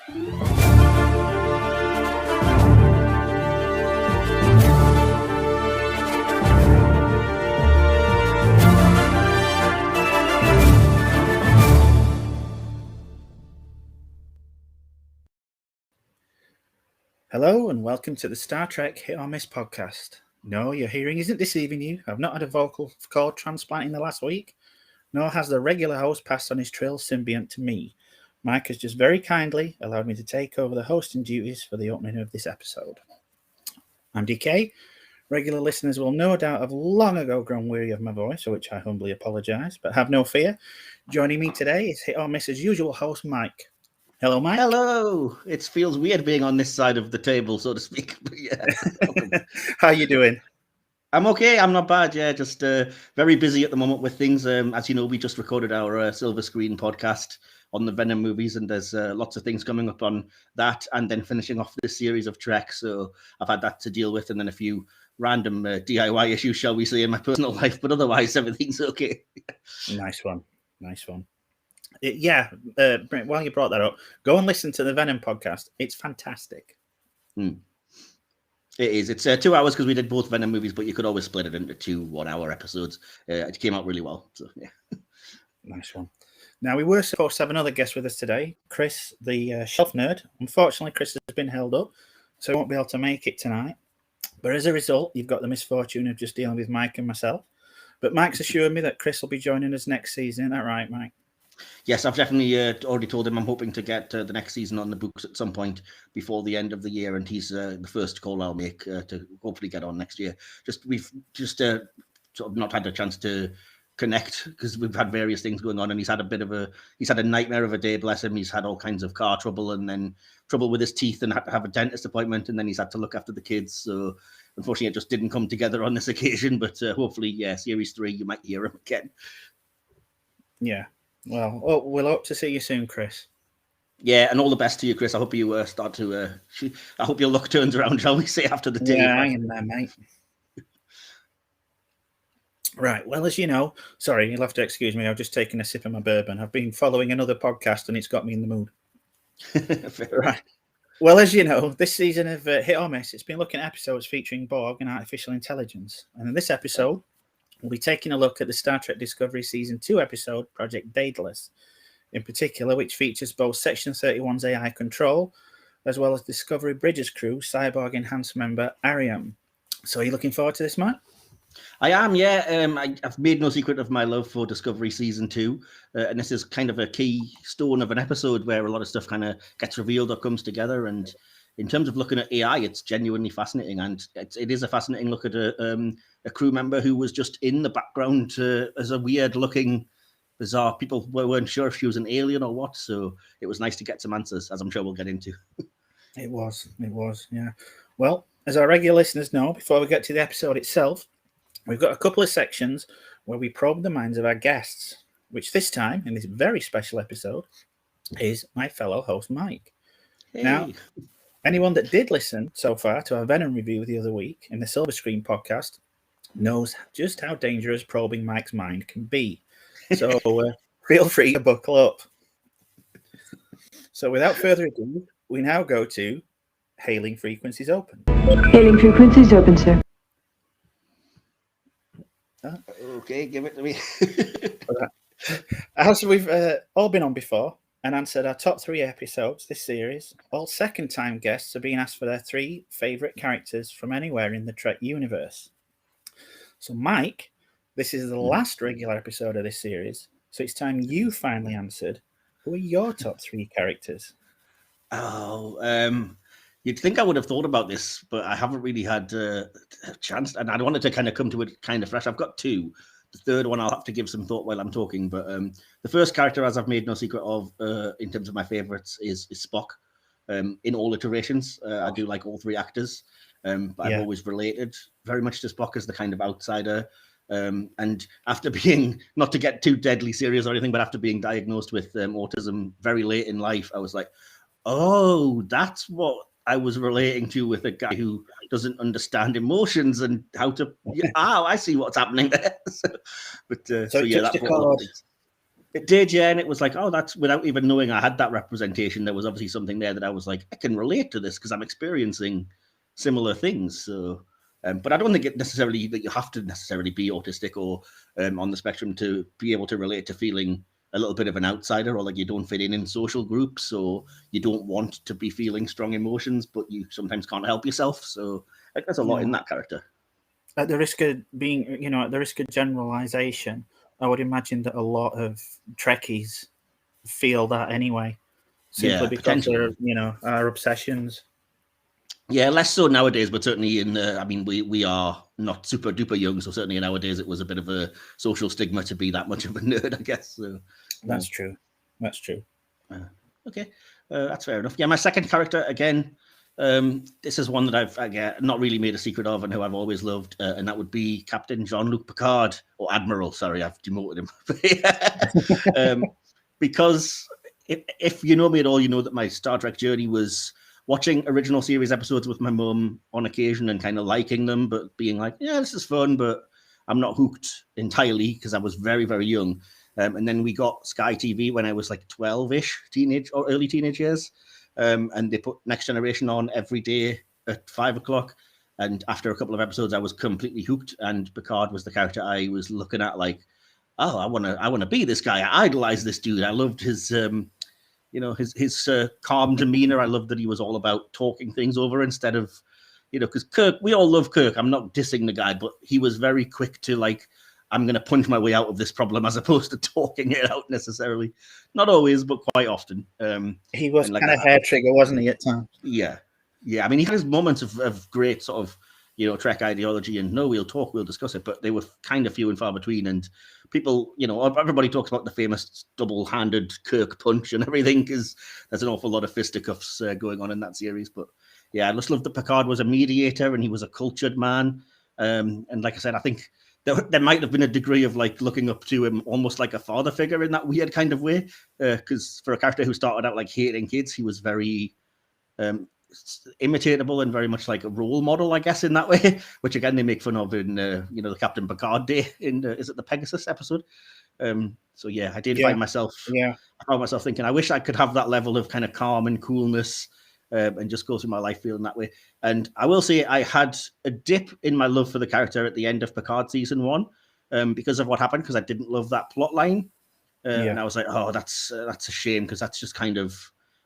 Hello and welcome to the Star Trek Hit or Miss podcast. No, your hearing isn't deceiving you. I've not had a vocal cord transplant in the last week, nor has the regular host passed on his Trill symbiont to me. Mike has just very kindly allowed me to take over the hosting duties for the opening of this episode. I'm DK. Regular listeners will no doubt have long ago grown weary of my voice, for which I humbly apologise, but have no fear. Joining me today is Hit or Miss's usual host, Mike. Hello, Mike. Hello. It feels weird being on this side of the table, so to speak. But yeah. How you doing? I'm okay. I'm not bad. Yeah, just very busy at the moment with things. As you know, we just recorded our Silver Screen podcast on the Venom movies, and there's lots of things coming up on that, and then finishing off this series of Trek. So I've had that to deal with, and then a few random DIY issues, shall we say, in my personal life. But otherwise, everything's okay. Nice one. While you brought that up, go and listen to the Venom podcast. It's fantastic. It is. It's 2 hours because we did both Venom movies, but you could always split it into 2 1-hour episodes. It came out really well. So yeah. Nice one. Now, we were supposed to have another guest with us today, Chris, the shelf nerd. Unfortunately, Chris has been held up, so he won't be able to make it tonight. But as a result, you've got the misfortune of just dealing with Mike and myself. But Mike's assured me that Chris will be joining us next season. Isn't that right, Mike? Yes, I've definitely already told him I'm hoping to get the next season on the books at some point before the end of the year, and he's the first call I'll make to hopefully get on next year. We've sort of not had a chance to connect because we've had various things going on, and he's had a nightmare of a day, bless him. He's had all kinds of car trouble and then trouble with his teeth and had to have a dentist appointment, and then he's had to look after the kids. So unfortunately, it just didn't come together on this occasion, but hopefully, yeah, series 3, you might hear him again. Yeah. Well, we'll hope to see you soon, Chris. Yeah, and all the best to you, Chris. I hope you start to. I hope your luck turns around, shall we say, after the day. Yeah, I am there, mate. Right. Well, as you know, sorry, you'll have to excuse me. I've just taken a sip of my bourbon. I've been following another podcast, and it's got me in the mood. Right. Well, as you know, this season of Hit or Miss, it's been looking at episodes featuring Borg and artificial intelligence, and in this episode, we'll be taking a look at the Star Trek Discovery Season 2 episode, Project Daedalus, in particular, which features both Section 31's AI control, as well as Discovery Bridges crew, Cyborg Enhanced member Airiam. So are you looking forward to this, Matt? I am, yeah. I've made no secret of my love for Discovery Season 2, and this is kind of a keystone of an episode where a lot of stuff kind of gets revealed or comes together, and in terms of looking at AI, it's genuinely fascinating, and it is a fascinating look at a crew member who was just in the background as a weird-looking, bizarre. People weren't sure if she was an alien or what, so it was nice to get some answers, as I'm sure we'll get into. It was, yeah. Well, as our regular listeners know, before we get to the episode itself, we've got a couple of sections where we probe the minds of our guests, which this time, in this very special episode, is my fellow host, Mike. Hey. Now, anyone that did listen so far to our Venom review the other week in the Silver Screen podcast knows just how dangerous probing Mike's mind can be. So feel free to buckle up. So without further ado, we now go to Hailing Frequencies Open. Hailing frequencies open, sir. Okay, give it to me. As we've all been on before and answered our top 3 episodes this series, all second-time guests are being asked for their 3 favourite characters from anywhere in the Trek universe. So, Mike, this is the last regular episode of this series, so it's time you finally answered. Who are your top 3 characters? You'd think I would have thought about this, but I haven't really had a chance, and I wanted to kind of come to it kind of fresh. I've got 2. The third one I'll have to give some thought while I'm talking, but the first character, as I've made no secret of, in terms of my favourites, is Spock. In all iterations, I do like all 3 actors, but I've always related very much to Spock as the kind of outsider. And after being, not to get too deadly serious or anything, but after being diagnosed with autism very late in life, I was like, oh, that's what I was relating to with a guy who doesn't understand emotions and how to. I see what's happening there. That's It did, yeah, and it was like, oh, that's without even knowing I had that representation. There was obviously something there that I was like, I can relate to this because I'm experiencing similar things. So, but I don't think it necessarily that you have to necessarily be autistic or on the spectrum to be able to relate to feeling a little bit of an outsider, or like you don't fit in social groups, or you don't want to be feeling strong emotions, but you sometimes can't help yourself. So, like, there's a lot in that character. At the risk of being, at the risk of generalization, I would imagine that a lot of Trekkies feel that anyway, simply because they're, our obsessions. Yeah, less so nowadays, but certainly we are not super duper young, so certainly nowadays it was a bit of a social stigma to be that much of a nerd, I guess. So that's true. That's true. Okay, that's fair enough. Yeah, my second character again. This is one that I've not really made a secret of and who I've always loved, and that would be Captain Jean-Luc Picard, or Admiral. Sorry, I've demoted him. Because if you know me at all, you know that my Star Trek journey was watching original series episodes with my mum on occasion and kind of liking them, but being like, yeah, this is fun, but I'm not hooked entirely because I was very, very young. And then we got Sky TV when I was like 12-ish, teenage or early teenage years. And they put Next Generation on every day at 5 o'clock. And after a couple of episodes, I was completely hooked. And Picard was the character I was looking at like, oh, I want to be this guy. I idolize this dude. I loved his, his calm demeanor. I loved that he was all about talking things over instead of, because Kirk, we all love Kirk. I'm not dissing the guy, but he was very quick to like, I'm going to punch my way out of this problem as opposed to talking it out necessarily. Not always, but quite often. He was kind of hair trigger, wasn't he, at times? Yeah. Yeah. I mean, he had his moments of great sort of, Trek ideology and no, we'll talk, we'll discuss it, but they were kind of few and far between. And people, everybody talks about the famous double-handed Kirk punch and everything because there's an awful lot of fisticuffs going on in that series. But yeah, I just loved that Picard was a mediator and he was a cultured man. And like I said, I think there might have been a degree of like looking up to him almost like a father figure in that weird kind of way. Because for a character who started out like hating kids, he was very imitatable and very much like a role model, I guess, in that way, which again, they make fun of in, the Captain Picard Day in, is it the Pegasus episode? So yeah, I did find myself, I found myself thinking, I wish I could have that level of kind of calm and coolness and just go through my life feeling that way. And I will say I had a dip in my love for the character at the end of Picard season 1 because of what happened, because I didn't love that plot line. And I was like, oh, that's a shame, because that's just kind of,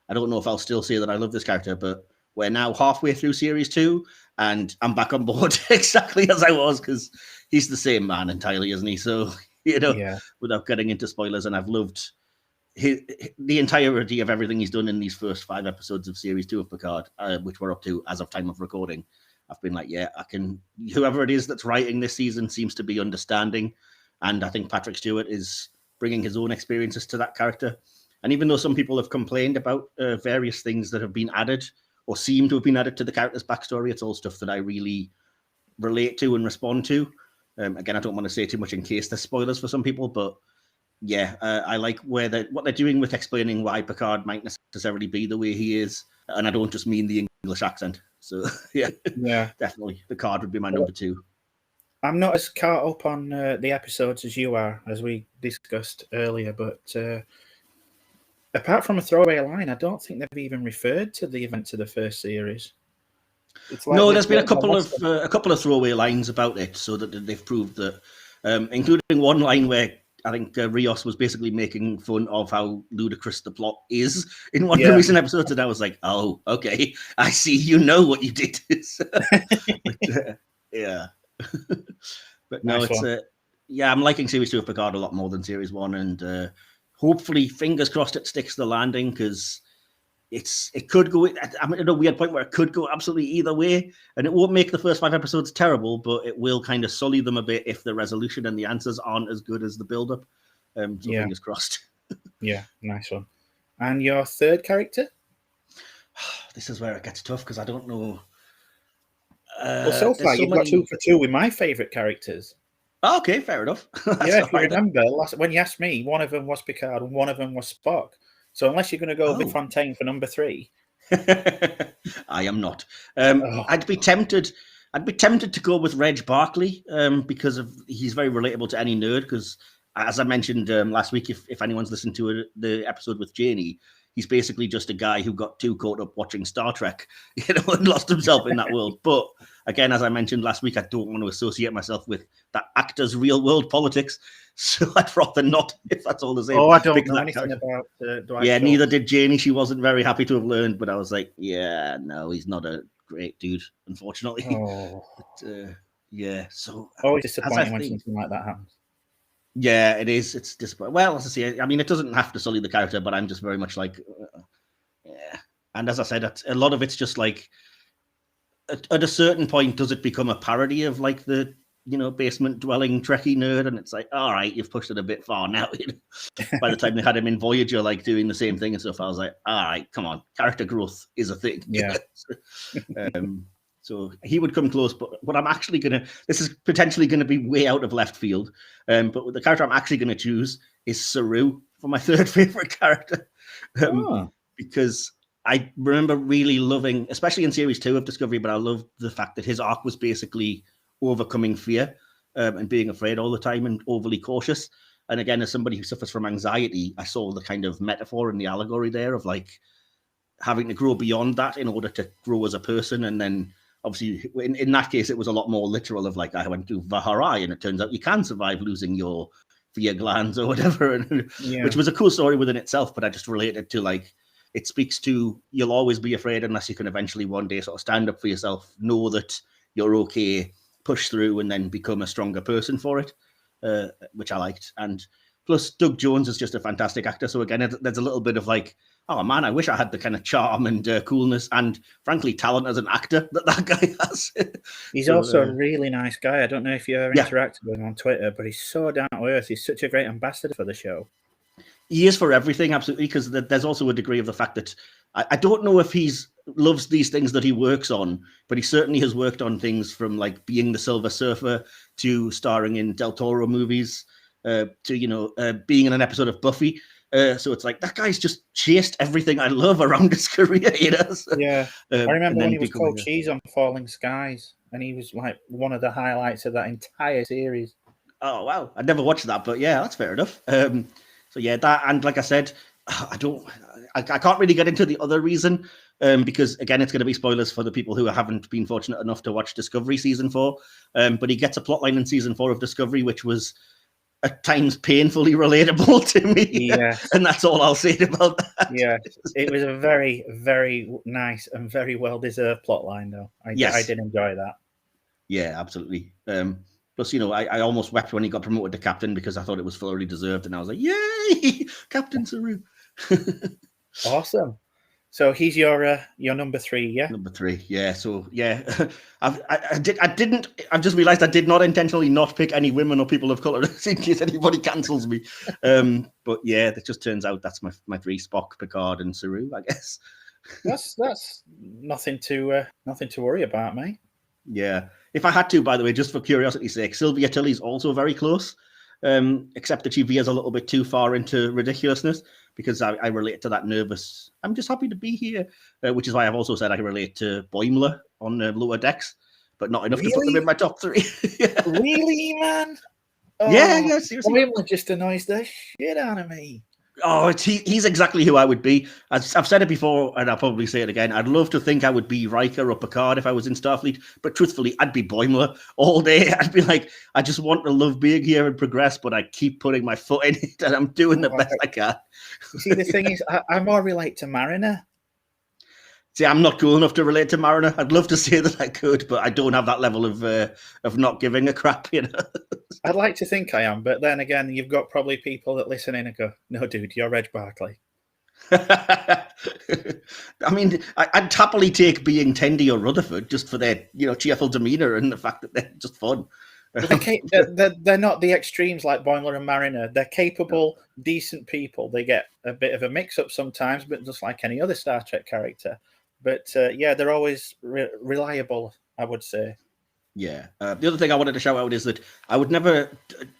I don't know if I'll still say that I love this character, but we're now halfway through series 2 and I'm back on board exactly as I was, because he's the same man entirely, isn't he? So, without getting into spoilers, and I've loved the entirety of everything he's done in these first 5 episodes of series 2 of Picard, which we're up to as of time of recording. I've been like, yeah, I can, whoever it is that's writing this season seems to be understanding. And I think Patrick Stewart is bringing his own experiences to that character. And even though some people have complained about various things that have been added or seem to have been added to the character's backstory, it's all stuff that I really relate to and respond to. Again, I don't want to say too much in case there's spoilers for some people, but yeah, I like what they're doing with explaining why Picard might necessarily be the way he is. And I don't just mean the English accent. So yeah, definitely Picard would be my number 2. I'm not as caught up on the episodes as you are, as we discussed earlier, but apart from a throwaway line, I don't think they've even referred to the events of the first series. No, there's been a couple of throwaway lines about it, so that they've proved that, including one line where I think Rios was basically making fun of how ludicrous the plot is in one of the recent episodes, and I was like, oh, okay, I see, you know what you did. Yeah. But no, nice. I'm liking series 2 of Picard a lot more than series 1, and hopefully, fingers crossed, it sticks the landing, because it could go. I'm at a weird point where it could go absolutely either way, and it won't make the first 5 episodes terrible, but it will kind of sully them a bit if the resolution and the answers aren't as good as the build-up. So fingers crossed. Yeah, nice one. And your third character? This is where it gets tough, because I don't know. Well, so far you've got 2 for 2 with my favourite characters. Oh, okay, fair enough. If you remember, when you asked me, one of them was Picard and one of them was Spock. So unless you're going to go with Fontaine for number 3, I am not. I'd be tempted to go with Reg Barkley because he's very relatable to any nerd. Because as I mentioned last week, if anyone's listened to the episode with Janie, he's basically just a guy who got too caught up watching Star Trek, and lost himself in that world. But again, as I mentioned last week, I don't want to associate myself with that actor's real world politics. So I'd rather not, if that's all the same. Oh, I don't know anything about Dwight Yeah, Schultz. neither did Janie. She wasn't very happy to have learned, but I was like, yeah, no, he's not a great dude, unfortunately. Oh. But, yeah, so always disappointing when something like that happens. Yeah, it is. It's disappointing. Well, as I say, I mean, it doesn't have to sully the character, but I'm just very much like, yeah. And as I said, a lot of it's just like, at a certain point, does it become a parody of like the, basement dwelling Trekkie nerd? And it's like, all right, you've pushed it a bit far now. By the time they had him in Voyager, like doing the same thing and stuff, I was like, all right, come on, character growth is a thing. Yeah. So he would come close, but what I'm actually this is potentially going to be way out of left field, but the character I'm actually going to choose is Saru for my third favorite character, because I remember really loving, especially in series 2 of Discovery, but I loved the fact that his arc was basically overcoming fear and being afraid all the time and overly cautious. And again, as somebody who suffers from anxiety, I saw the kind of metaphor and the allegory there of like having to grow beyond that in order to grow as a person. And then obviously in that case, it was a lot more literal of like, I went to Vaharai and it turns out you can survive losing your fear glands or whatever, and, which was a cool story within itself. But I just related to like, it speaks to, you'll always be afraid unless you can eventually one day sort of stand up for yourself, know that you're okay, push through, and then become a stronger person for it, which I liked. And plus, Doug Jones is just a fantastic actor. So again, there's a little bit of like, oh man, I wish I had the kind of charm and coolness and frankly talent as an actor that guy has. He's also a really nice guy. I don't know if you ever interacted with him on Twitter, but he's so down to earth. He's such a great ambassador for the show. He is for everything, absolutely, because there's also a degree of the fact that I don't know if he's loves these things that he works on, but he certainly has worked on things from like being the Silver Surfer to starring in Del Toro movies to being in an episode of Buffy. So it's like that guy's just chased everything I love around his career. So, I remember when he was called Cheese on Falling Skies, and he was like one of the highlights of that entire series. Oh wow, I never watched that, but yeah, that's fair enough. So yeah, that, and like I said, I can't really get into the other reason because again, it's going to be spoilers for the people who haven't been fortunate enough to watch Discovery season 4. But he gets a plotline in season 4 of Discovery, which was at times painfully relatable to me. Yeah, and that's all I'll say about that. Yeah, it was a very, very nice and very well-deserved plotline, though. I did enjoy that. Yeah, absolutely. Plus, I almost wept when he got promoted to captain because I thought it was fully deserved, and I was like, "Yay, Captain Saru!" Awesome. So he's your number 3, yeah. Number 3, yeah. So yeah, I've just realised I did not intentionally not pick any women or people of color in case anybody cancels me. But yeah, it just turns out that's my 3: Spock, Picard, and Saru, I guess. That's nothing to worry about, mate. Yeah. If I had to, by the way, just for curiosity's sake, Sylvia Tilly's also very close, except that she veers a little bit too far into ridiculousness because I relate to that nervous, I'm just happy to be here, which is why I've also said I relate to Boimler on Lower Decks, but not enough to put them in my top 3. Yeah. Really, man? Oh, yeah, seriously. Boimler just annoys the shit out of me. Oh, he's exactly who I would be. I've said it before, and I'll probably say it again. I'd love to think I would be Riker or Picard if I was in Starfleet, but truthfully, I'd be Boimler all day. I'd be like, I just want to love being here and progress, but I keep putting my foot in it, and I'm doing the best I can. See, the thing is, I more relate to Mariner. See, I'm not cool enough to relate to Mariner. I'd love to say that I could, but I don't have that level of not giving a crap, I'd like to think I am, but then again, you've got probably people that listen in and go, "No, dude, you're Reg Barclay." I mean, I'd happily take being Tendi or Rutherford just for their, cheerful demeanor and the fact that they're just fun. They're not the extremes like Boimler and Mariner. They're capable, decent people. They get a bit of a mix-up sometimes, but just like any other Star Trek character. But they're always reliable, I would say. Yeah. The other thing I wanted to shout out is that I would never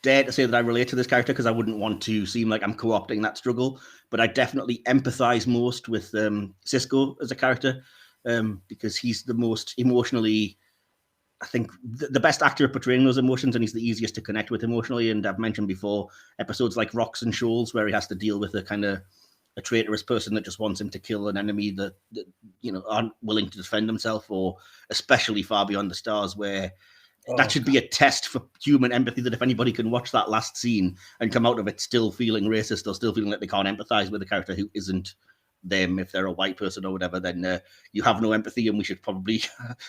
dare to say that I relate to this character because I wouldn't want to seem like I'm co-opting that struggle. But I definitely empathize most with Sisko as a character because he's the most emotionally I think the best actor at portraying those emotions, and he's the easiest to connect with emotionally. And I've mentioned before episodes like Rocks and Shoals, where he has to deal with a kind of a traitorous person that just wants him to kill an enemy that aren't willing to defend himself, or especially Far Beyond the Stars, where that should be a test for human empathy, that if anybody can watch that last scene and come out of it still feeling racist or still feeling that they can't empathize with a character who isn't them, if they're a white person or whatever, then you have no empathy, and we should probably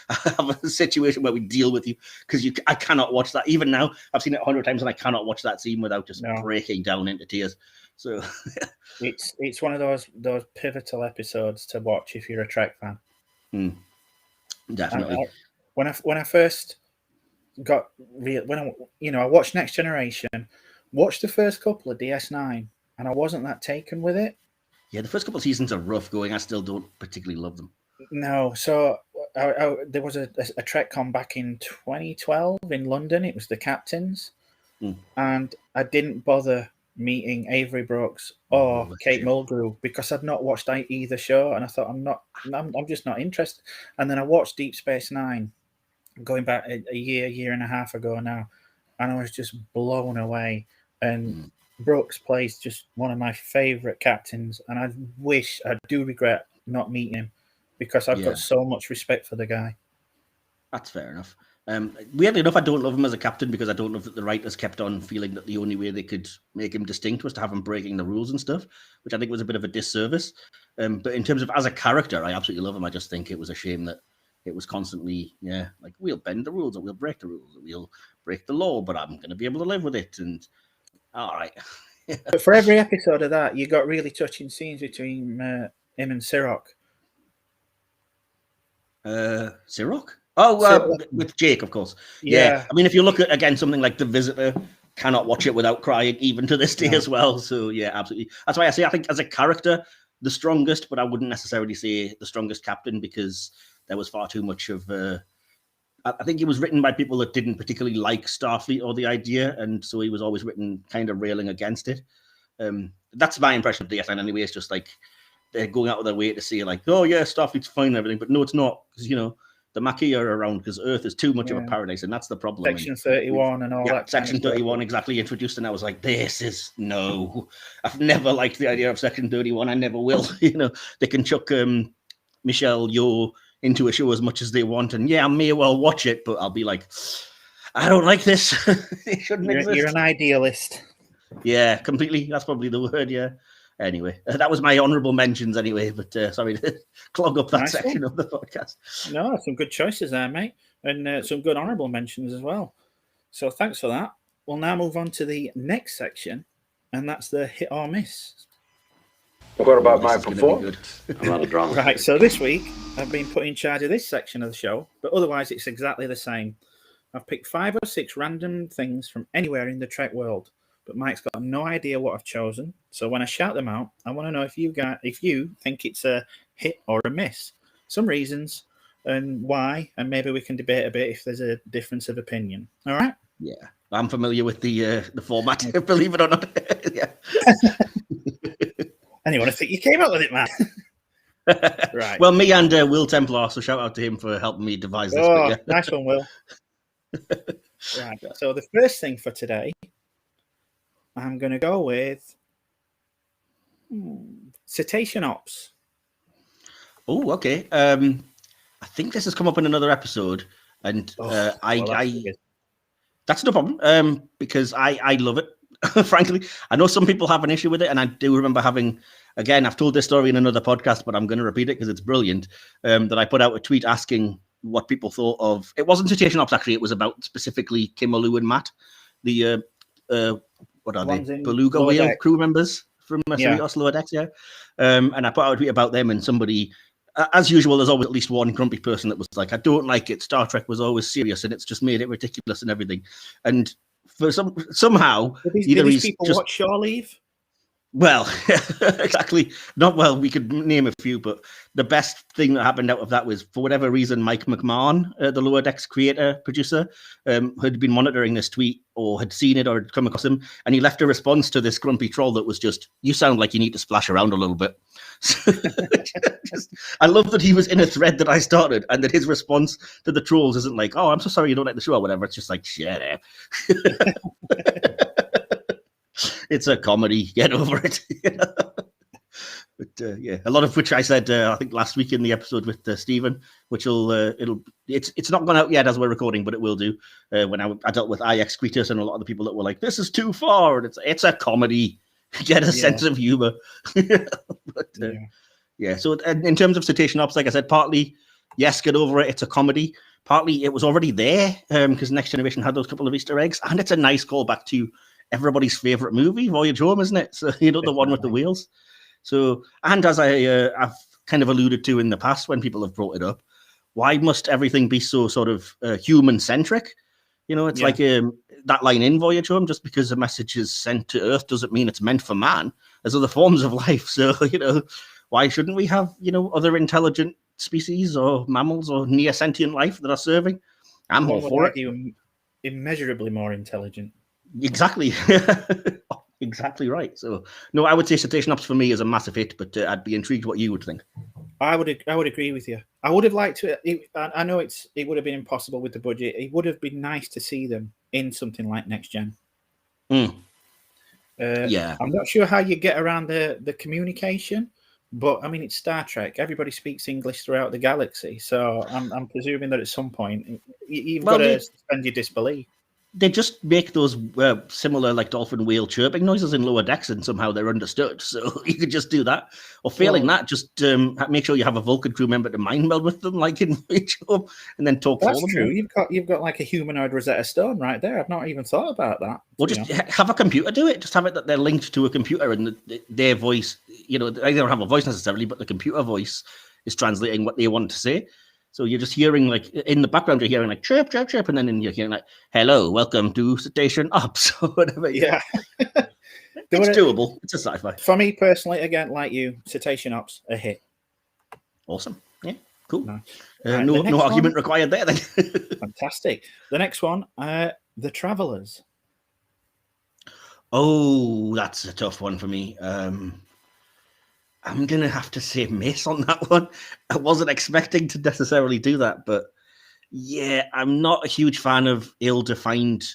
have a situation where we deal with you, because I cannot watch that. Even now, I've seen it 100 times and I cannot watch that scene without just breaking down into tears. So it's one of those pivotal episodes to watch if you're a Trek fan. Definitely. When I first got I watched Next Generation, watched the first couple of DS9, and I wasn't that taken with it. Yeah, the first couple of seasons are rough going. I still don't particularly love them. No, so there was a TrekCon back in 2012 in London. It was the captains, and I didn't bother meeting Avery Brooks or Kate Mulgrew because I'd not watched either show, and I thought I'm just not interested. And then I watched Deep Space Nine, going back a year and a half ago now, and I was just blown away. And Brooks plays just one of my favorite captains, and I do regret not meeting him, because I've got so much respect for the guy. That's fair enough. Weirdly enough, I don't love him as a captain, because I don't love that the writers kept on feeling that the only way they could make him distinct was to have him breaking the rules and stuff, which I think was a bit of a disservice. But in terms of as a character, I absolutely love him. I just think it was a shame that it was constantly, like, we'll bend the rules, or we'll break the rules, or we'll break the law, but I'm going to be able to live with it. And all right. But for every episode of that, you got really touching scenes between him and Sirok. Sirok? Oh, with Jake, of course. Yeah. I mean, if you look at, again, something like The Visitor, cannot watch it without crying, even to this day as well. So, yeah, absolutely. That's why I say I think as a character, the strongest, but I wouldn't necessarily say the strongest captain, because there was far too much of... I think he was written by people that didn't particularly like Starfleet or the idea, and so he was always written kind of railing against it. That's my impression of DS9 anyway. It's just like they're going out of their way to say, like, oh, yeah, Starfleet's fine and everything, but no, it's not, because, the Maquis are around because Earth is too much of a paradise, and that's the problem. Section 31 and all that. Section 31 exactly introduced, and I was like, this is no. I've never liked the idea of Section 31. I never will. They can chuck Michelle Yeoh into a show as much as they want, and I may well watch it, but I'll be like, I don't like this. It shouldn't exist. You're an idealist. Yeah, completely. That's probably the word. Yeah. Anyway, that was my honourable mentions anyway, but sorry to clog up that section of the podcast. No, some good choices there, mate, and some good honourable mentions as well. So thanks for that. We'll now move on to the next section, and that's the hit or miss. What about my performance? I'm not a drama. Right, so this week I've been put in charge of this section of the show, but otherwise it's exactly the same. I've picked 5 or 6 random things from anywhere in the Trek world, but Mike's got no idea what I've chosen. So when I shout them out, I want to know if you think it's a hit or a miss, some reasons and why, and maybe we can debate a bit if there's a difference of opinion. All right? Yeah, I'm familiar with the format, believe it or not. Yeah. Anyone think you came up with it, man? Right. Well, me and Will Templar, so shout out to him for helping me devise this. Oh, nice one, Will. Right. So the first thing for today, I'm going to go with cetacean ops. Oh, okay. I think this has come up in another episode, and that's no problem, because I love it. Frankly, I know some people have an issue with it, and I do remember having, again, I've told this story in another podcast, but I'm going to repeat it because it's brilliant, that I put out a tweet asking what people thought of, it wasn't cetacean ops actually, it was about specifically Kim Olu and Matt, the what are they? Beluga whale deck crew members from Cerritos Lower Decks, and I put out a tweet about them, and somebody, as usual, there's always at least one grumpy person that was like, I don't like it. Star Trek was always serious, and it's just made it ridiculous and everything. And for somehow, did these people watch Shore Leave? Well, exactly. Not well. We could name a few, but the best thing that happened out of that was, for whatever reason, Mike McMahon, the Lower Decks creator producer, had been monitoring this tweet or had seen it or had come across him, and he left a response to this grumpy troll that was just, "You sound like you need to splash around a little bit." I love that he was in a thread that I started, and that his response to the trolls isn't like, "Oh, I'm so sorry you don't like the show" or whatever. It's just like, "Shut up." It's a comedy. Get over it. But yeah, a lot of which I said I think last week in the episode with Stephen, which it's not gone out yet as we're recording, but it will do. When I dealt with IX Tweeters and a lot of the people that were like, "This is too far," and it's a comedy. Get a sense of humor. But yeah. So in terms of Cetacean Ops, like I said, partly yes, get over it. It's a comedy. Partly it was already there because Next Generation had those couple of Easter eggs, and it's a nice callback to everybody's favorite movie, Voyage Home, isn't it? So the one with the wheels. So, and as I've kind of alluded to in the past when people have brought it up, why must everything be so sort of human centric? It's like that line in Voyage Home: just because a message is sent to Earth doesn't mean it's meant for man. There's other forms of life. So why shouldn't we have other intelligent species or mammals or near sentient life that are serving? I'm all for it. Immeasurably more intelligent. Exactly. Exactly right. So no, I would say Cetacean Ops for me is a massive hit, but I'd be intrigued what you would think. I would agree with you. I would have liked to. I know it would have been impossible with the budget. It would have been nice to see them in something like Next Gen. Yeah, I'm not sure how you get around the communication, but I mean it's Star Trek. Everybody speaks English throughout the galaxy, so I'm presuming that at some point you've got to suspend your disbelief. They just make those similar like dolphin whale chirping noises in Lower Decks, and somehow they're understood. So you could just do that, or failing that, just make sure you have a Vulcan crew member to mind meld with them, like in Voyage Home, and then talk for them. That's true. You've got like a humanoid Rosetta Stone right there. I've not even thought about that. Well, just have a computer do it. Just have it that they're linked to a computer, and their voice. They don't have a voice necessarily, but the computer voice is translating what they want to say. So you're just hearing, like, in the background, you're hearing, like, chirp, chirp, chirp, and then you're hearing, like, hello, welcome to Cetacean Ops, or whatever. Yeah. It's doable. It's a sci-fi. For me, personally, again, like you, Cetacean Ops, a hit. Awesome. Yeah, cool. No, no argument required there, then. Fantastic. The next one, The Travelers. Oh, that's a tough one for me. I'm going to have to say miss on that one. I wasn't expecting to necessarily do that, but yeah, I'm not a huge fan of ill-defined,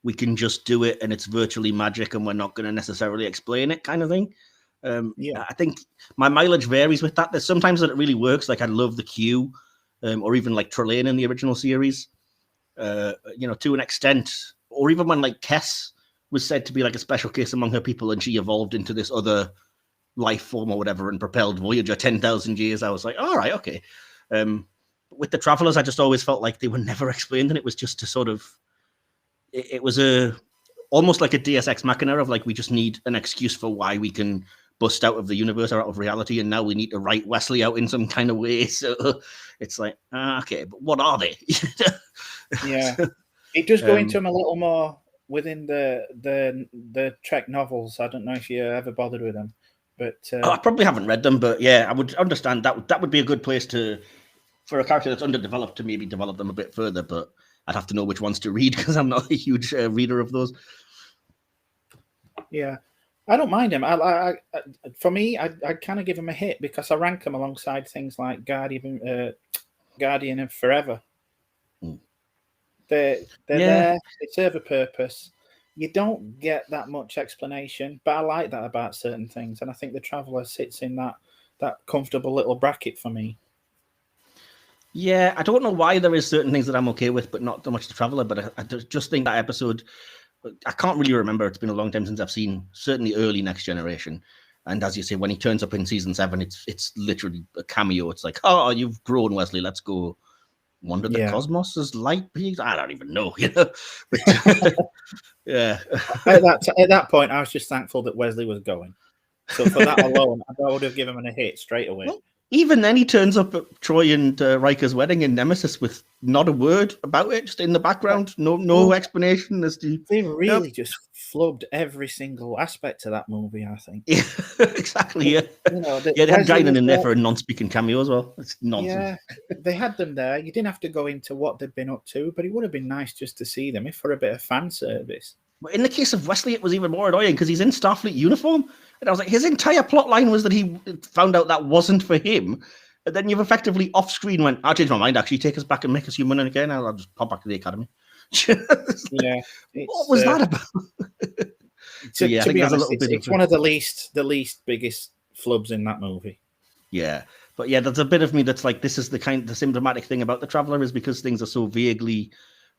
we can just do it and it's virtually magic and we're not going to necessarily explain it kind of thing. I think my mileage varies with that. There's sometimes that it really works. Like I love the Q, or even like Trelane in the original series, to an extent, or even when like Kess was said to be like a special case among her people and she evolved into this other life form or whatever and propelled Voyager 10,000 years. I was like, all right, okay. With the Travelers, I just always felt like they were never explained, and it was just to sort of, it was almost like a Deus Ex Machina of like, we just need an excuse for why we can bust out of the universe or out of reality, and now we need to write Wesley out in some kind of way. So it's like, okay, but what are they? Yeah, it does go into them a little more within the Trek novels. I don't know if you ever bothered with them. But I probably haven't read them, but yeah, I would understand that would be a good place for a character that's underdeveloped to maybe develop them a bit further. But I'd have to know which ones to read because I'm not a huge reader of those. Yeah, I don't mind them. For me, I'd kind of give them a hit because I rank them alongside things like Guardian of Forever. They're there. They serve a purpose. You don't get that much explanation, but I like that about certain things, and I think the Traveller sits in that comfortable little bracket for me. Yeah, I don't know why there is certain things that I'm okay with, but not so much the Traveller. But I just think that episode, I can't really remember. It's been a long time since I've seen certainly early Next Generation, and as you say, when he turns up in season 7, it's literally a cameo. It's like, oh, you've grown, Wesley. Let's go wander the cosmos as light beings. I don't even know, Yeah. At that point, I was just thankful that Wesley was going. So for that alone, I would have given him a hit straight away. Well, Even then, he turns up at Troy and Riker's wedding in Nemesis with not a word about it, just in the background. No explanation as to. They really just flubbed every single aspect of that movie, I think. Yeah, exactly. Yeah, they had Guinan in there for a non-speaking cameo as well. It's nonsense. Yeah, they had them there. You didn't have to go into what they'd been up to, but it would have been nice just to see them, if for a bit of fan service. But in the case of Wesley, it was even more annoying because he's in Starfleet uniform. And I was like, his entire plot line was that he found out that wasn't for him. And then you've effectively off-screen went, I'll change my mind, actually, take us back and make us human again. I'll just pop back to the academy. Yeah. What was that about? To be honest, it's one of the least biggest flubs in that movie. Yeah. But yeah, there's a bit of me that's like, this is the symptomatic thing about The Traveller is because things are so vaguely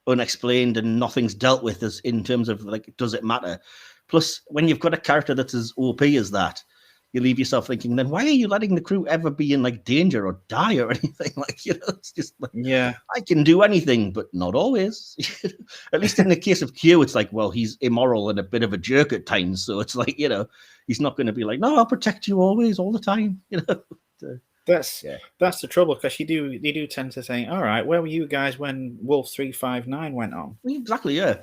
unexplained and nothing's dealt with as in terms of like, does it matter? Plus, when you've got a character that's as OP as that, you leave yourself thinking, then why are you letting the crew ever be in like danger or die or anything? Like, it's just like, I can do anything, but not always. At least in the case of Q, it's like, well, he's immoral and a bit of a jerk at times. So it's like, he's not going to be like, no, I'll protect you always, all the time. That's the trouble, because you do tend to think, all right, where were you guys when Wolf 359 went on? Exactly, yeah.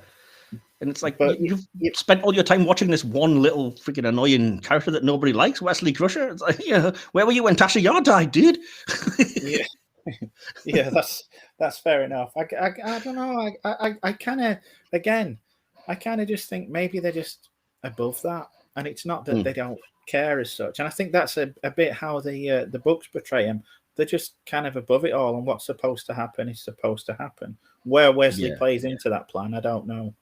And it's like, but you've spent all your time watching this one little freaking annoying character that nobody likes, Wesley Crusher. It's like, where were you when Tasha Yar died, dude? Yeah, that's fair enough. I don't know. I kind of just think maybe they're just above that, and it's not that they don't care as such. And I think that's a bit how the books portray them. They're just kind of above it all, and what's supposed to happen is supposed to happen. Where Wesley plays into that plan, I don't know.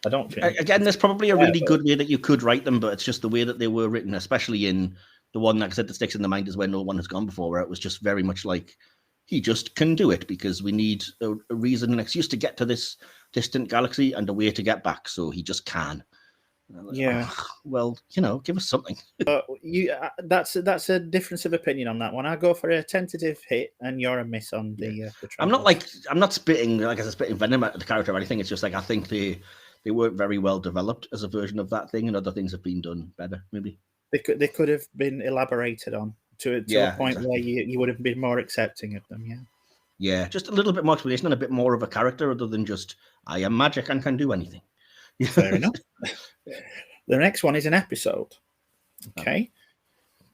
I don't think. Again, there's probably a really good way that you could write them, but it's just the way that they were written, especially in the one, like I said, that sticks in the mind is Where No One Has Gone Before, where it was just very much like, he just can do it because we need a reason, an excuse to get to this distant galaxy and a way to get back, so he just can. Yeah. Well, give us something. That's a difference of opinion on that one. I go for a tentative hit, and you're a miss on the. I'm not spitting venom at the character or anything. It's just like I think they weren't very well developed as a version of that thing, and other things have been done better. Maybe they could have been elaborated on to a point where you would have been more accepting of them. Yeah, just a little bit more explanation and a bit more of a character, other than just I am magic and can do anything. Fair enough. The next one is an episode. Okay.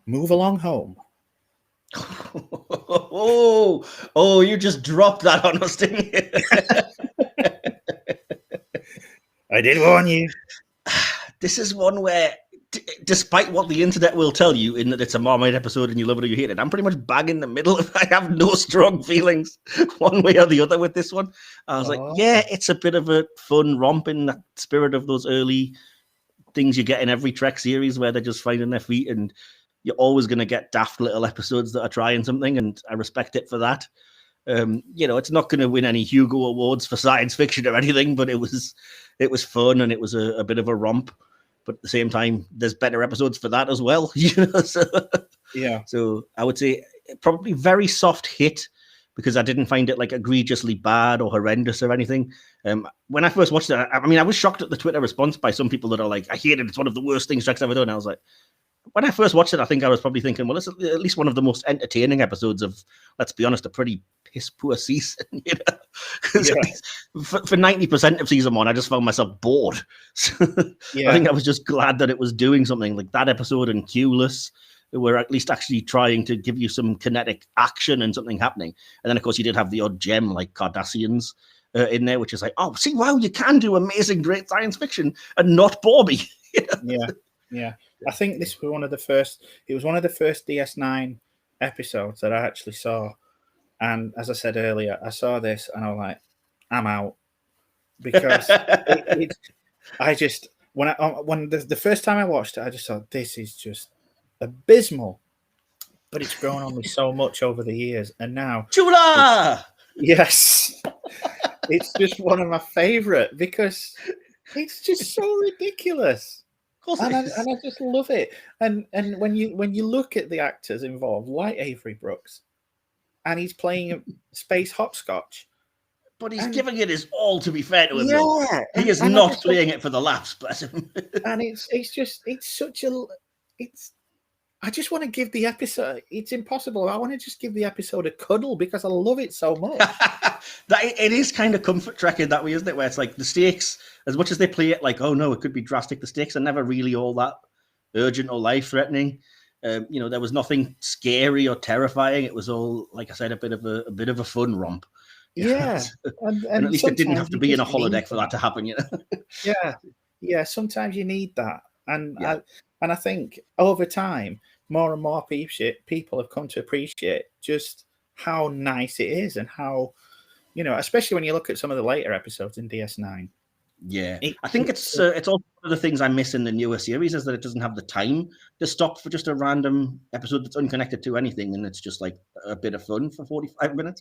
Move Along Home. Oh, you just dropped that on us, didn't you? I did warn you. This is one where, despite what the internet will tell you, in that it's a Marmite episode and you love it or you hate it, I'm pretty much bang in the middle. I have no strong feelings one way or the other with this one. I was like, yeah, it's a bit of a fun romp in that spirit of those early things you get in every Trek series where they're just finding their feet, and you're always going to get daft little episodes that are trying something, and I respect it for that. It's not going to win any Hugo Awards for science fiction or anything, but it was fun, and it was a bit of a romp. But at the same time, there's better episodes for that as well. So I would say probably very soft hit, because I didn't find it like egregiously bad or horrendous or anything. When I first watched it, I was shocked at the Twitter response by some people that are like, I hate it, it's one of the worst things Trek's ever done. I was like, when I first watched it, I think I was probably thinking, well, it's at least one of the most entertaining episodes of, let's be honest, a pretty piss poor season. Because for 90% of season one, I just found myself bored. So I think I was just glad that it was doing something like that episode and Clueless. We're at least actually trying to give you some kinetic action and something happening. And then, of course, you did have the odd gem like Cardassians in there, which is like, oh, see, wow, you can do amazing, great science fiction and not bore me. Yeah. I think this was one of the first DS9 episodes that I actually saw. And as I said earlier, I saw this and I was like, I'm out. Because when the first time I watched it, I just thought, this is just abysmal. But it's grown on me so much over the years. And now, Chula! Yes. It's just one of my favorite because it's just so ridiculous. And I just love it. And when you look at the actors involved, like Avery Brooks, and he's playing space hopscotch. But he's giving it his all, to be fair to him. Yeah. He is not playing it for the laughs, bless him. And it's I just want to give the episode. It's impossible. I want to just give the episode a cuddle because I love it so much. It is kind of comfort trek in that way, isn't it? Where it's like the stakes, as much as they play it like, oh no, it could be drastic. The stakes are never really all that urgent or life threatening. There was nothing scary or terrifying. It was all, like I said, a bit of a fun romp. Yeah, and at least it didn't have to be in a holodeck for that to happen. Yeah. Sometimes you need that, and I think over time, more and more people have come to appreciate just how nice it is, and how, especially when you look at some of the later episodes in DS9. Yeah, I think it's also one of the things I miss in the newer series is that it doesn't have the time to stop for just a random episode that's unconnected to anything, and it's just like a bit of fun for 45 minutes.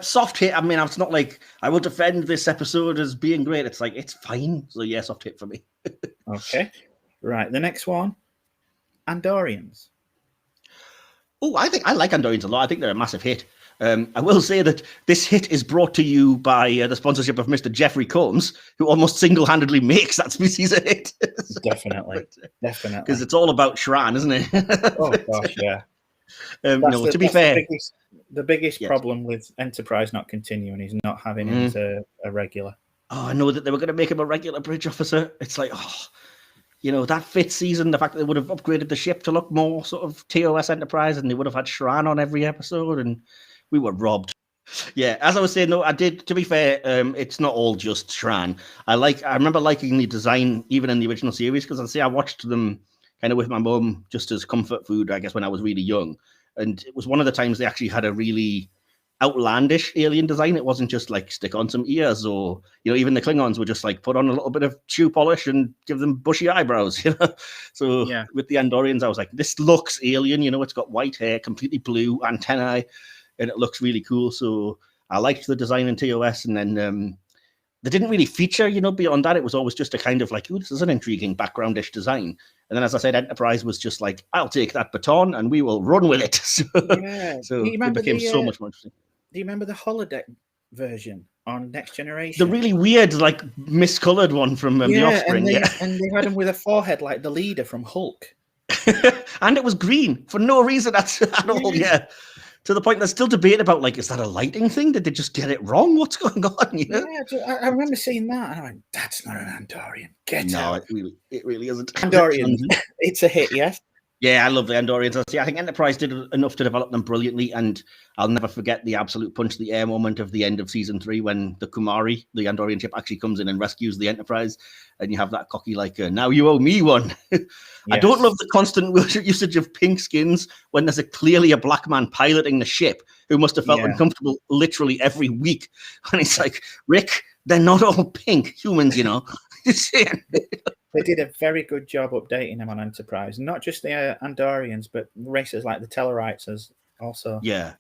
Soft hit. I mean, it's not like I will defend this episode as being great. It's like it's fine. So yeah, soft hit for me. Okay, right. The next one, Andorians. Oh, I think I like Andorians a lot. I think they're a massive hit. I will say that this hit is brought to you by the sponsorship of Mr. Jeffrey Combs, who almost single-handedly makes that species a hit. Definitely. Because it's all about Shran, isn't it? Oh, gosh, yeah. To be fair... The biggest problem with Enterprise not continuing is not having him as a regular. Oh, I know that they were going to make him a regular bridge officer. It's like, that fifth season, the fact that they would have upgraded the ship to look more sort of TOS Enterprise, and they would have had Shran on every episode, and we were robbed. Yeah, as I was saying, though, I did, to be fair, it's not all just Shran. I remember liking the design even in the original series, because I watched them kind of with my mum just as comfort food, I guess, when I was really young. And it was one of the times they actually had a really outlandish alien design. It wasn't just like stick on some ears, or even the Klingons were just like put on a little bit of shoe polish and give them bushy eyebrows. So with the Andorians, I was like, this looks alien. It's got white hair, completely blue antennae, and it looks really cool. So I liked the design in TOS, and then they didn't really feature, beyond that. It was always just a kind of like, oh, this is an intriguing backgroundish design. And then, as I said, Enterprise was just like, I'll take that baton and we will run with it. So it became so much more interesting. Do you remember the holodeck version on Next Generation? The really weird, like, miscolored one from The Offspring. And they had him with a forehead like the leader from Hulk. And it was green for no reason at all. Yeah. To the point there's still debate about, like, is that a lighting thing? Did they just get it wrong? What's going on? Yeah, I remember seeing that, and I went, that's not an Andorian. Get out. No, it really isn't. Andorian, it's a hit, yes? Yeah, I love the Andorians. I think Enterprise did enough to develop them brilliantly, and I'll never forget the absolute punch to the air moment of the end of season 3 when the Kumari, the Andorian ship, actually comes in and rescues the Enterprise, and you have that cocky, like, now you owe me one. Yes. I don't love the constant usage of pink skins when there's clearly a black man piloting the ship who must have felt uncomfortable literally every week. And it's like, Rick, they're not all pink humans, They did a very good job updating them on Enterprise, not just the Andorians, but races like the Tellarites as also. Yeah,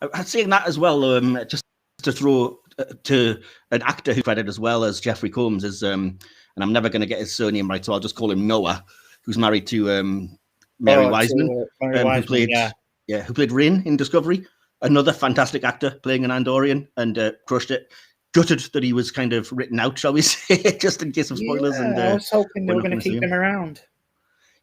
I'm saying that as well. Just to throw to an actor who credited as well as Jeffrey Combs is, and I'm never going to get his surname right, so I'll just call him Noah, who's married to Mary Wiseman, who played Rin in Discovery. Another fantastic actor playing an Andorian, and crushed it. Gutted that he was kind of written out, shall we say, just in case of spoilers. Yeah, and I was hoping they were going to keep him around.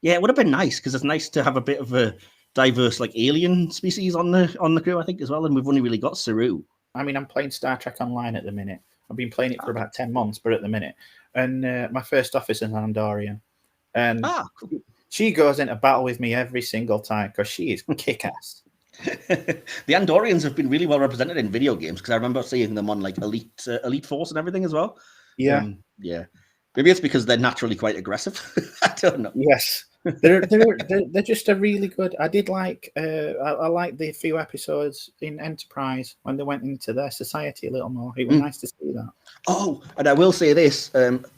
Yeah, it would have been nice, because it's nice to have a bit of a diverse, like, alien species on the crew, I think, as well. And we've only really got Saru. I mean, I'm playing Star Trek Online at the minute. I've been playing it for about 10 months, but at the minute. And my first officer is an Andorian. And she goes into battle with me every single time because she is kick-ass. The Andorians have been really well represented in video games, because I remember seeing them on like Elite Force and everything as well. Yeah. Maybe it's because they're naturally quite aggressive. I don't know. Yes, they're just a really good. I did like I liked the few episodes in Enterprise when they went into their society a little more. It was nice to see that. Oh, and I will say this: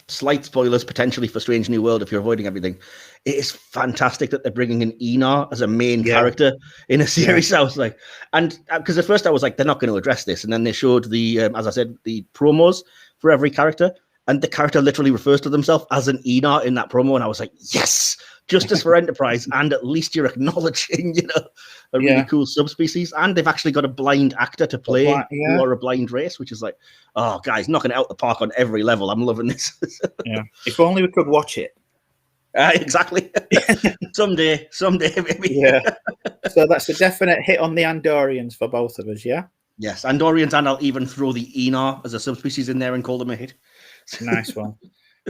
slight spoilers potentially for Strange New World if you're avoiding everything. It is fantastic that they're bringing in Enar as a main character in a series. I was like, and because at first I was like, they're not going to address this, and then they showed the, as I said, the promos for every character, and the character literally refers to themselves as an Enar in that promo, and I was like, yes, justice for Enterprise, and at least you're acknowledging, a really cool subspecies, and they've actually got a blind actor to play who are a blind race, which is like, oh, guys, knocking it out the park on every level. I'm loving this. If only we could watch it. Exactly. someday, maybe. Yeah. So that's a definite hit on the Andorians for both of us, yeah? Yes, Andorians, and I'll even throw the Enar as a subspecies in there and call them a hit. Nice one.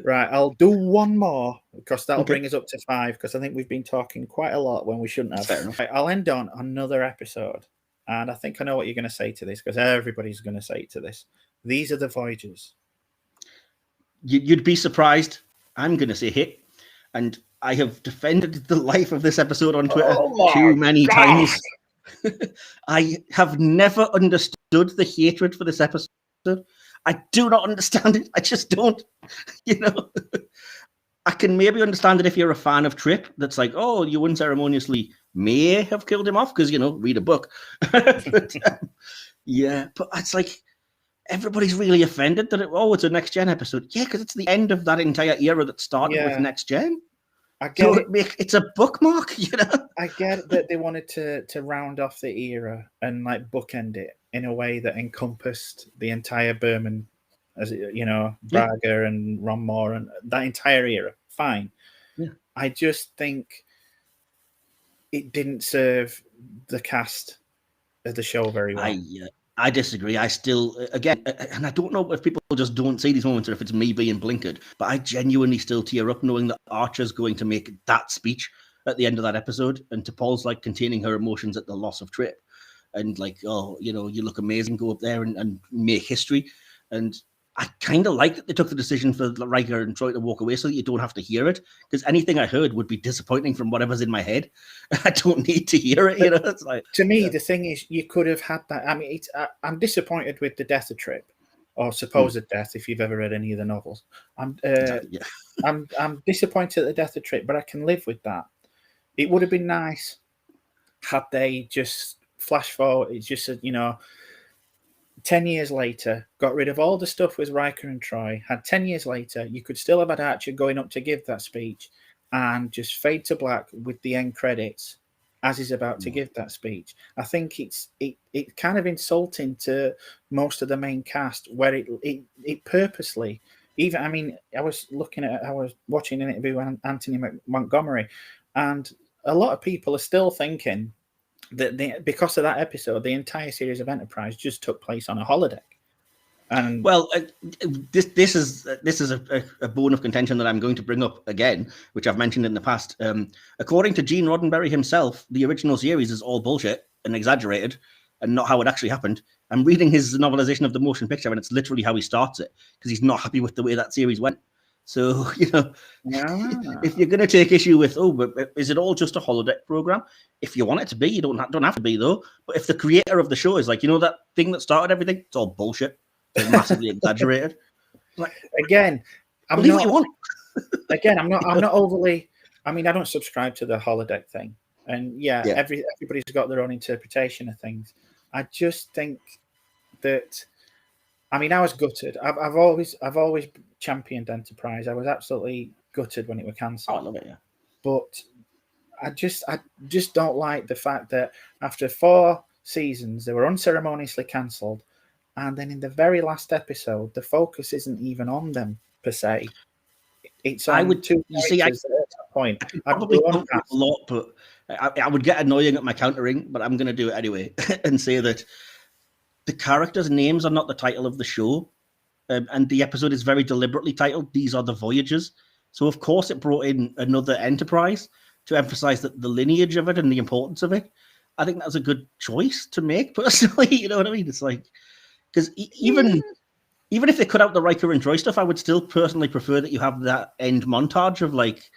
Right, I'll do one more because that'll Okay. bring us up to 5 because I think we've been talking quite a lot when we shouldn't have. Fair enough. Right, I'll end on another episode. And I think I know what you're going to say to this because everybody's going to say to this. These are the Voyages. You'd be surprised. I'm going to say hit. And I have defended the life of this episode on Twitter too many times. I have never understood the hatred for this episode. I do not understand it. I just don't. I can maybe understand it if you're a fan of Trip. That's like, oh, you unceremoniously may have killed him off because, read a book. But it's like everybody's really offended that it's a Next Gen episode. Yeah, because it's the end of that entire era that started with Next Gen. I get it. It's a bookmark, I get that they wanted to round off the era and like bookend it in a way that encompassed the entire Berman, as Braga and Ron Moore and that entire era. Fine. Yeah. I just think it didn't serve the cast of the show very well. I disagree. I still, again, and I don't know if people just don't see these moments or if it's me being blinkered, but I genuinely still tear up knowing that Archer's going to make that speech at the end of that episode, and T'Pol's like containing her emotions at the loss of Trip, and like, oh, you look amazing, go up there and make history. And I kind of like that they took the decision for Riker and Troy to walk away so that you don't have to hear it, because anything I heard would be disappointing from whatever's in my head. I don't need to hear it. It's like, to me, the thing is, you could have had that. I mean, I'm disappointed with the death of Trip, or supposed death, if you've ever read any of the novels. I'm disappointed at the death of Trip, but I can live with that. It would have been nice had they just flash forward. It's just 10 years later, got rid of all the stuff with Riker and Troy, had 10 years later, you could still have had Archer going up to give that speech and just fade to black with the end credits as he's about to give that speech. I think it's kind of insulting to most of the main cast where it purposely, I was watching an interview with Anthony Montgomery, and a lot of people are still thinking that because of that episode, the entire series of Enterprise just took place on a holodeck. And this is a bone of contention that I'm going to bring up again, which I've mentioned in the past. According to Gene Roddenberry himself, the original series is all bullshit and exaggerated and not how it actually happened. I'm reading his novelization of the motion picture, and it's literally how he starts it because he's not happy with the way that series went. So, if you're going to take issue with, but is it all just a holodeck program? If you want it to be, you don't have to be, though. But if the creator of the show is like, that thing that started everything, it's all bullshit. It's massively exaggerated. Like, again, believe what you want. Again, I'm not overly. I don't subscribe to the holodeck thing, and everybody's got their own interpretation of things. I just think that. I was gutted. I've always championed Enterprise. I was absolutely gutted when it was cancelled. Oh, I love it, yeah. But I just don't like the fact that after 4 seasons, they were unceremoniously cancelled, and then in the very last episode, the focus isn't even on them per se. It's on two characters at that point. I probably don't a lot, but I would get annoying at my countering, but I'm going to do it anyway and say that the characters' names are not the title of the show, and the episode is very deliberately titled, These Are the Voyages. So, of course, it brought in another Enterprise to emphasize the lineage of it and the importance of it. I think that's a good choice to make, personally. You know what I mean? It's like, because even if they cut out the Riker and Troy stuff, I would still personally prefer that you have that end montage of like...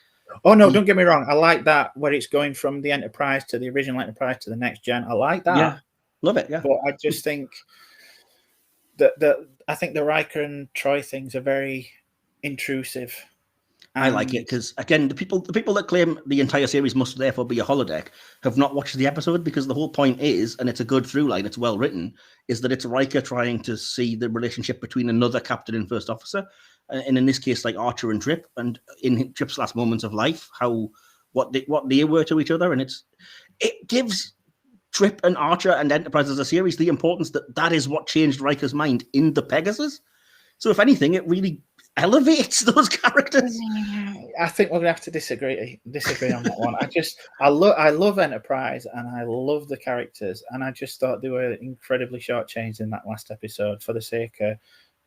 Oh, no, don't get me wrong. I like that, where it's going from the Enterprise to the original Enterprise to the Next Gen. I like that. Yeah. Love it, yeah. But I just think that I think the Riker and Troy things are very intrusive. I like it because, again, the people that claim the entire series must therefore be a holodeck have not watched the episode, because the whole point is, and it's a good through line, it's well written, is that it's Riker trying to see the relationship between another captain and first officer, and in this case, like Archer and Trip, and in Trip's last moments of life, what they were to each other, and it gives Trip and Archer and Enterprise as a series the importance that is what changed Riker's mind in the Pegasus. So if anything, it really elevates those characters. I think we're gonna have to disagree on that one. I love Enterprise and I love the characters, and I just thought they were incredibly shortchanged in that last episode for the sake of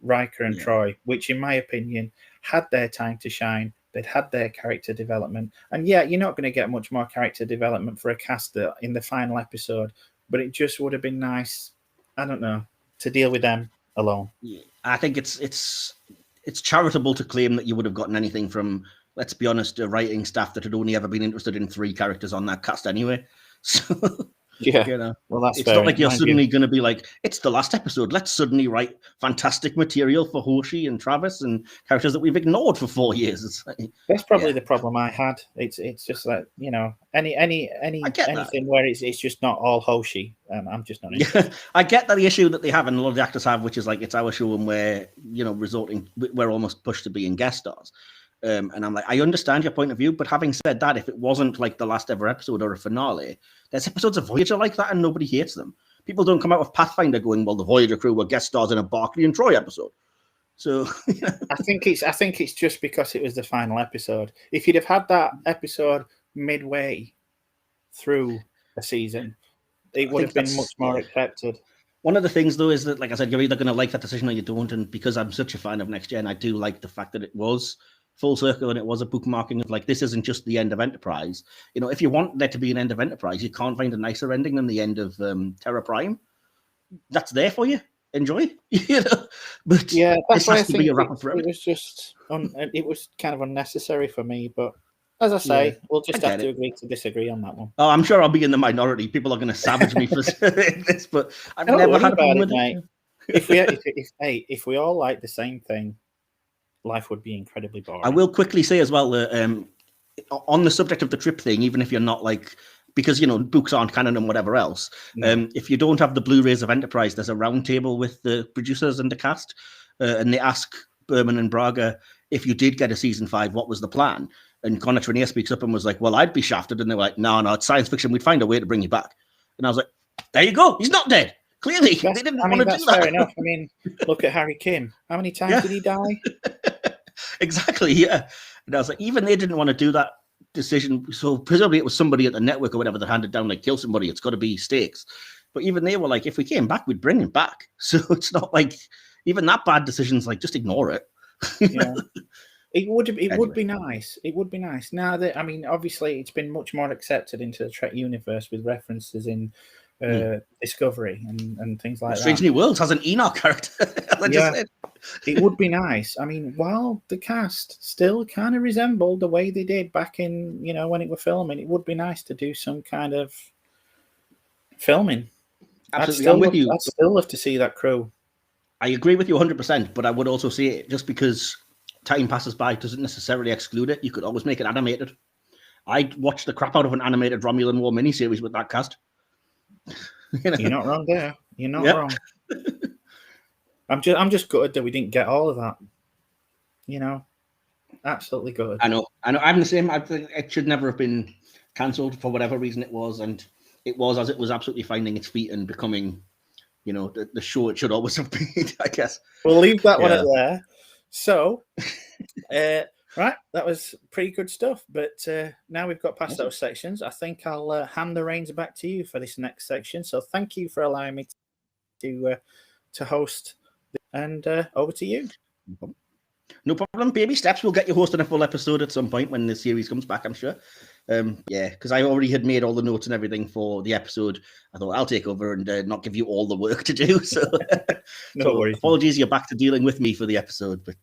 Riker and Troy, which, in my opinion, had their time to shine. They'd had their character development, and you're not going to get much more character development for a caster in the final episode. But it just would have been nice, I don't know, to deal with them alone. Yeah, I think it's charitable to claim that you would have gotten anything from, let's be honest, a writing staff that had only ever been interested in 3 characters on that cast anyway. So yeah, well, that's it's fair. not like you're suddenly going to be like, it's the last episode, let's suddenly write fantastic material for Hoshi and Travis and characters that we've ignored for 4 years. It's like, that's probably the problem I had. It's just like, anything where it's just not all Hoshi. I'm just not interested. I get that the issue that they have and a lot of the actors have, which is like, it's our show and we're almost pushed to being guest stars. And I'm like, I understand your point of view, but having said that, if it wasn't like the last ever episode or a finale, there's episodes of Voyager like that and nobody hates them. People don't come out of Pathfinder going, well, the Voyager crew were guest stars in a Barclay and Troy episode. So I think it's just because it was the final episode. If you'd have had that episode midway through a season, it would have been much more accepted. One of the things, though, is that, like I said, you're either going to like that decision or you don't. And because I'm such a fan of Next Gen, I do like the fact that it was full circle and it was a bookmarking of like, this isn't just the end of Enterprise. If you want there to be an end of Enterprise, you can't find a nicer ending than the end of Terra Prime. That's there for you. Enjoy. But yeah, that's why I think it was just it was kind of unnecessary for me. But as I say, we'll just have to agree to disagree on that one. Oh, I'm sure I'll be in the minority. People are going to savage me for saying this, but I've never had a problem with it. If we all like the same thing, life would be incredibly boring. I will quickly say as well that on the subject of the trip thing, even if you're not like, because books aren't canon and whatever else, if you don't have the Blu-rays of Enterprise, there's a round table with the producers and the cast, and they ask Berman and Braga, if you did get a season 5, what was the plan? And Connor Trenier speaks up and was like, well, I'd be shafted. And they were like, no, it's science fiction. We'd find a way to bring you back. And I was like, there you go. He's not dead. Clearly, they didn't want to do that. Fair enough. I mean, look at Harry Kim. How many times did he die? Exactly, yeah. And I was like, even they didn't want to do that decision. So presumably it was somebody at the network or whatever that handed down, like, kill somebody. It's got to be stakes. But even they were like, if we came back, we'd bring him back. So it's not like even that bad decision's like, just ignore it. Yeah. It would be nice. It would be nice. Now that, I mean, obviously it's been much more accepted into the Trek universe with references in Discovery and things like that. Strange New Worlds has an Enoch character. It would be nice. I mean, while the cast still kind of resembled the way they did back in, when it were filming, it would be nice to do some kind of filming. Absolutely, I'm with you. I'd still love to see that crew. I agree with you 100%, but I would also say it just because time passes by doesn't necessarily exclude it. You could always make it animated. I'd watch the crap out of an animated Romulan War miniseries with that cast. You're not wrong there. You're not wrong. I'm just gutted that we didn't get all of that. Absolutely gutted. I know. I'm the same. I think it should never have been cancelled for whatever reason it was, and it was as it was absolutely finding its feet and becoming, the show it should always have been. I guess we'll leave that one at there. So, right, that was pretty good stuff. But now we've got past those sections. I think I'll hand the reins back to you for this next section. So, thank you for allowing me to host. And over to you. No problem. Baby steps. We'll get you hosting a full episode at some point when the series comes back, I'm sure. Because I already had made all the notes and everything for the episode. I thought I'll take over and not give you all the work to do. So, no worries. Apologies, you're back to dealing with me for the episode. But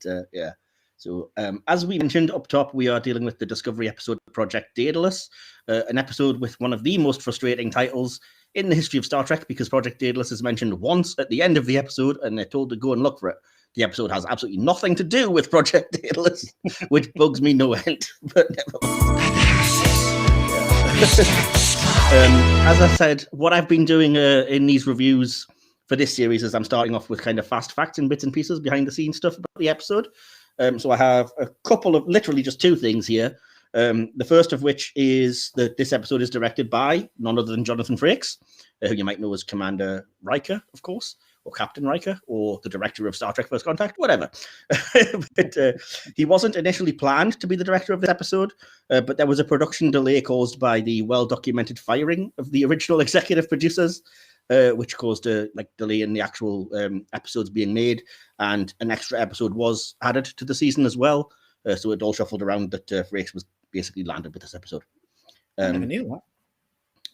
So, as we mentioned up top, we are dealing with the Discovery episode Project Daedalus, an episode with one of the most frustrating titles in the history of Star Trek, because Project Daedalus is mentioned once at the end of the episode and they're told to go and look for it. The episode has absolutely nothing to do with Project Daedalus, which bugs me no end. But never mind. As I said, what I've been doing in these reviews for this series is I'm starting off with kind of fast facts and bits and pieces behind the scenes stuff about the episode. So I have a couple of literally just 2 things here. The first of which is that this episode is directed by none other than Jonathan Frakes, who you might know as Commander Riker, of course, or Captain Riker or the director of Star Trek First Contact, whatever. But he wasn't initially planned to be the director of this episode, but there was a production delay caused by the well-documented firing of the original executive producers, which caused a delay in the actual episodes being made, and an extra episode was added to the season as well. So it all shuffled around that Frakes was basically landed with this episode. I never knew that.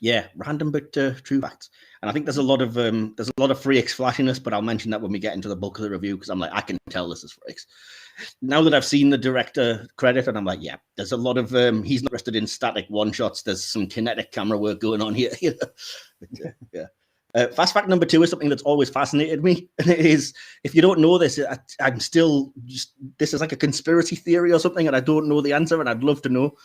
Yeah, random but true facts. And I think there's a lot of Frakes flashiness, but I'll mention that when we get into the bulk of the review, because I'm like, I can tell this is Frakes. Now that I've seen the director credit, and I'm like, yeah, there's a lot of he's not interested in static one shots. There's some kinetic camera work going on here. But, yeah. Fast fact number 2 is something that's always fascinated me, and it is, if you don't know this, I'm still just, this is like a conspiracy theory or something, and I don't know the answer, and I'd love to know.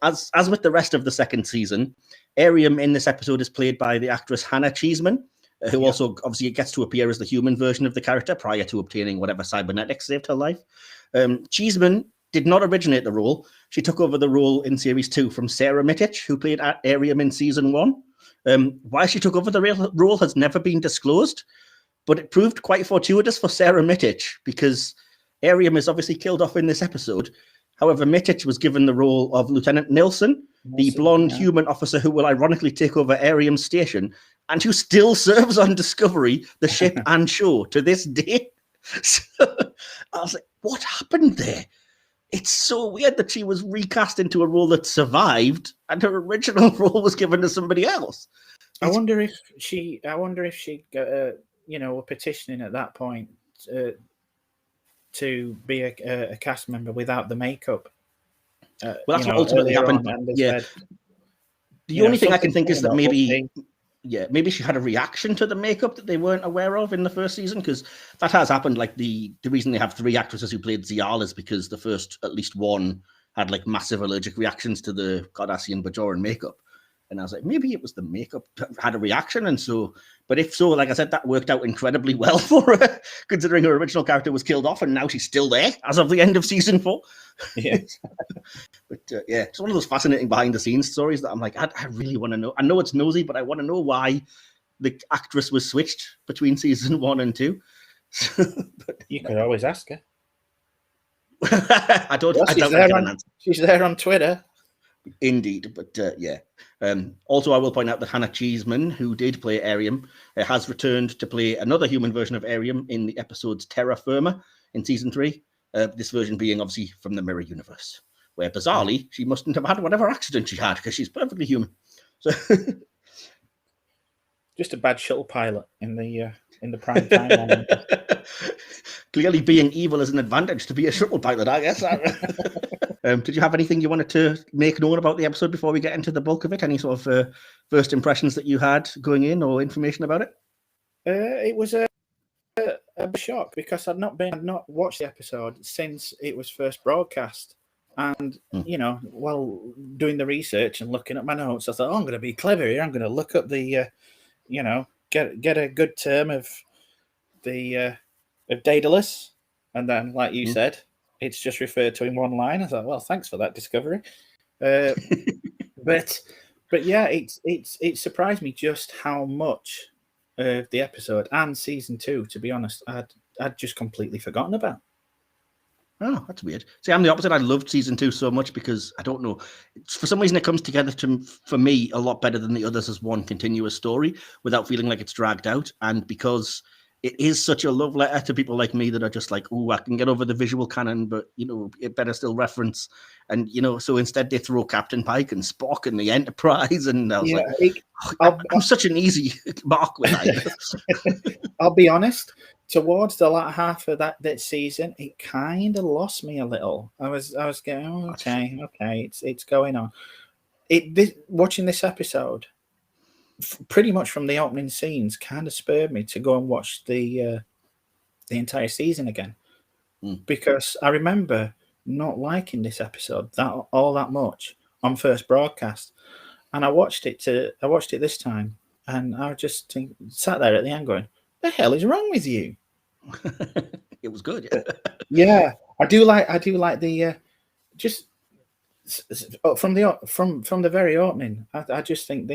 As with the rest of the second season, Airiam in this episode is played by the actress Hannah Cheeseman, who also obviously gets to appear as the human version of the character prior to obtaining whatever cybernetics saved her life. Cheeseman did not originate the role. She took over the role in series 2 from Sarah Mittich, who played Airiam in season 1. Why she took over the role has never been disclosed, but it proved quite fortuitous for Sarah Mittich, because Airiam is obviously killed off in this episode. However, Mittich was given the role of Lieutenant Nilsson, the blonde human officer who will ironically take over Airiam's station, and who still serves on Discovery, the ship and show, to this day. So I was like, what happened there? It's so weird that she was recast into a role that survived, and her original role was given to somebody else. I wonder if she got a petitioning at that point to be a cast member without the makeup. Well, that's what ultimately happened. Yeah. The only thing I can think is that maybe she had a reaction to the makeup that they weren't aware of in the first season, because that has happened. Like the reason they have 3 actresses who played Zial is because the first, at least one, had like massive allergic reactions to the Cardassian Bajoran makeup. And I was like, maybe it was the makeup that had a reaction. And so, but if so, like I said, that worked out incredibly well for her, considering her original character was killed off and now she's still there as of the end of season 4. Yeah. But yeah, it's one of those fascinating behind the scenes stories that I'm like, I really want to know. I know it's nosy, but I want to know why the actress was switched between season 1 and 2. But you could always ask her. I don't get an answer. She's there on Twitter. Indeed, but yeah. Also, I will point out that Hannah Cheeseman, who did play Airiam, has returned to play another human version of Airiam in the episodes Terra Firma in season 3. This version being obviously from the Mirror Universe, where bizarrely she mustn't have had whatever accident she had, because she's perfectly human. So just a bad shuttle pilot in the prime time. Clearly, being evil is an advantage to be a shuttle pilot, I guess. Did you have anything you wanted to make known about the episode before we get into the bulk of it? Any sort of first impressions that you had going in, or information about it? It was a shock, because I'd not watched the episode since it was first broadcast. And, while doing the research and looking at my notes, I thought, I'm going to be clever here. I'm going to look up the, get a good term of the of Daedalus. And then, like you said, it's just referred to in one line. I thought, well, thanks for that discovery. But yeah, it surprised me just how much of the episode and season 2, to be honest, I'd just completely forgotten about. Oh, that's weird. See, I'm the opposite. I loved season 2 so much because, I don't know, for some reason it comes together for me a lot better than the others as one continuous story without feeling like it's dragged out. And because it is such a love letter to people like me that are just like, oh, I can get over the visual canon, but, it better still reference. And, so instead they throw Captain Pike and Spock and the Enterprise. And I was I'm such an easy mark with that. I'll be honest. Towards the latter half of that season, it kind of lost me a little. I was going, okay, it's going on. Watching this episode, pretty much from the opening scenes, kind of spurred me to go and watch the entire season again, because I remember not liking this episode that much on first broadcast, and I watched it this time, and I just sat there at the end going, the hell is wrong with you? It was good. Yeah, I do like the just from the very opening. I just think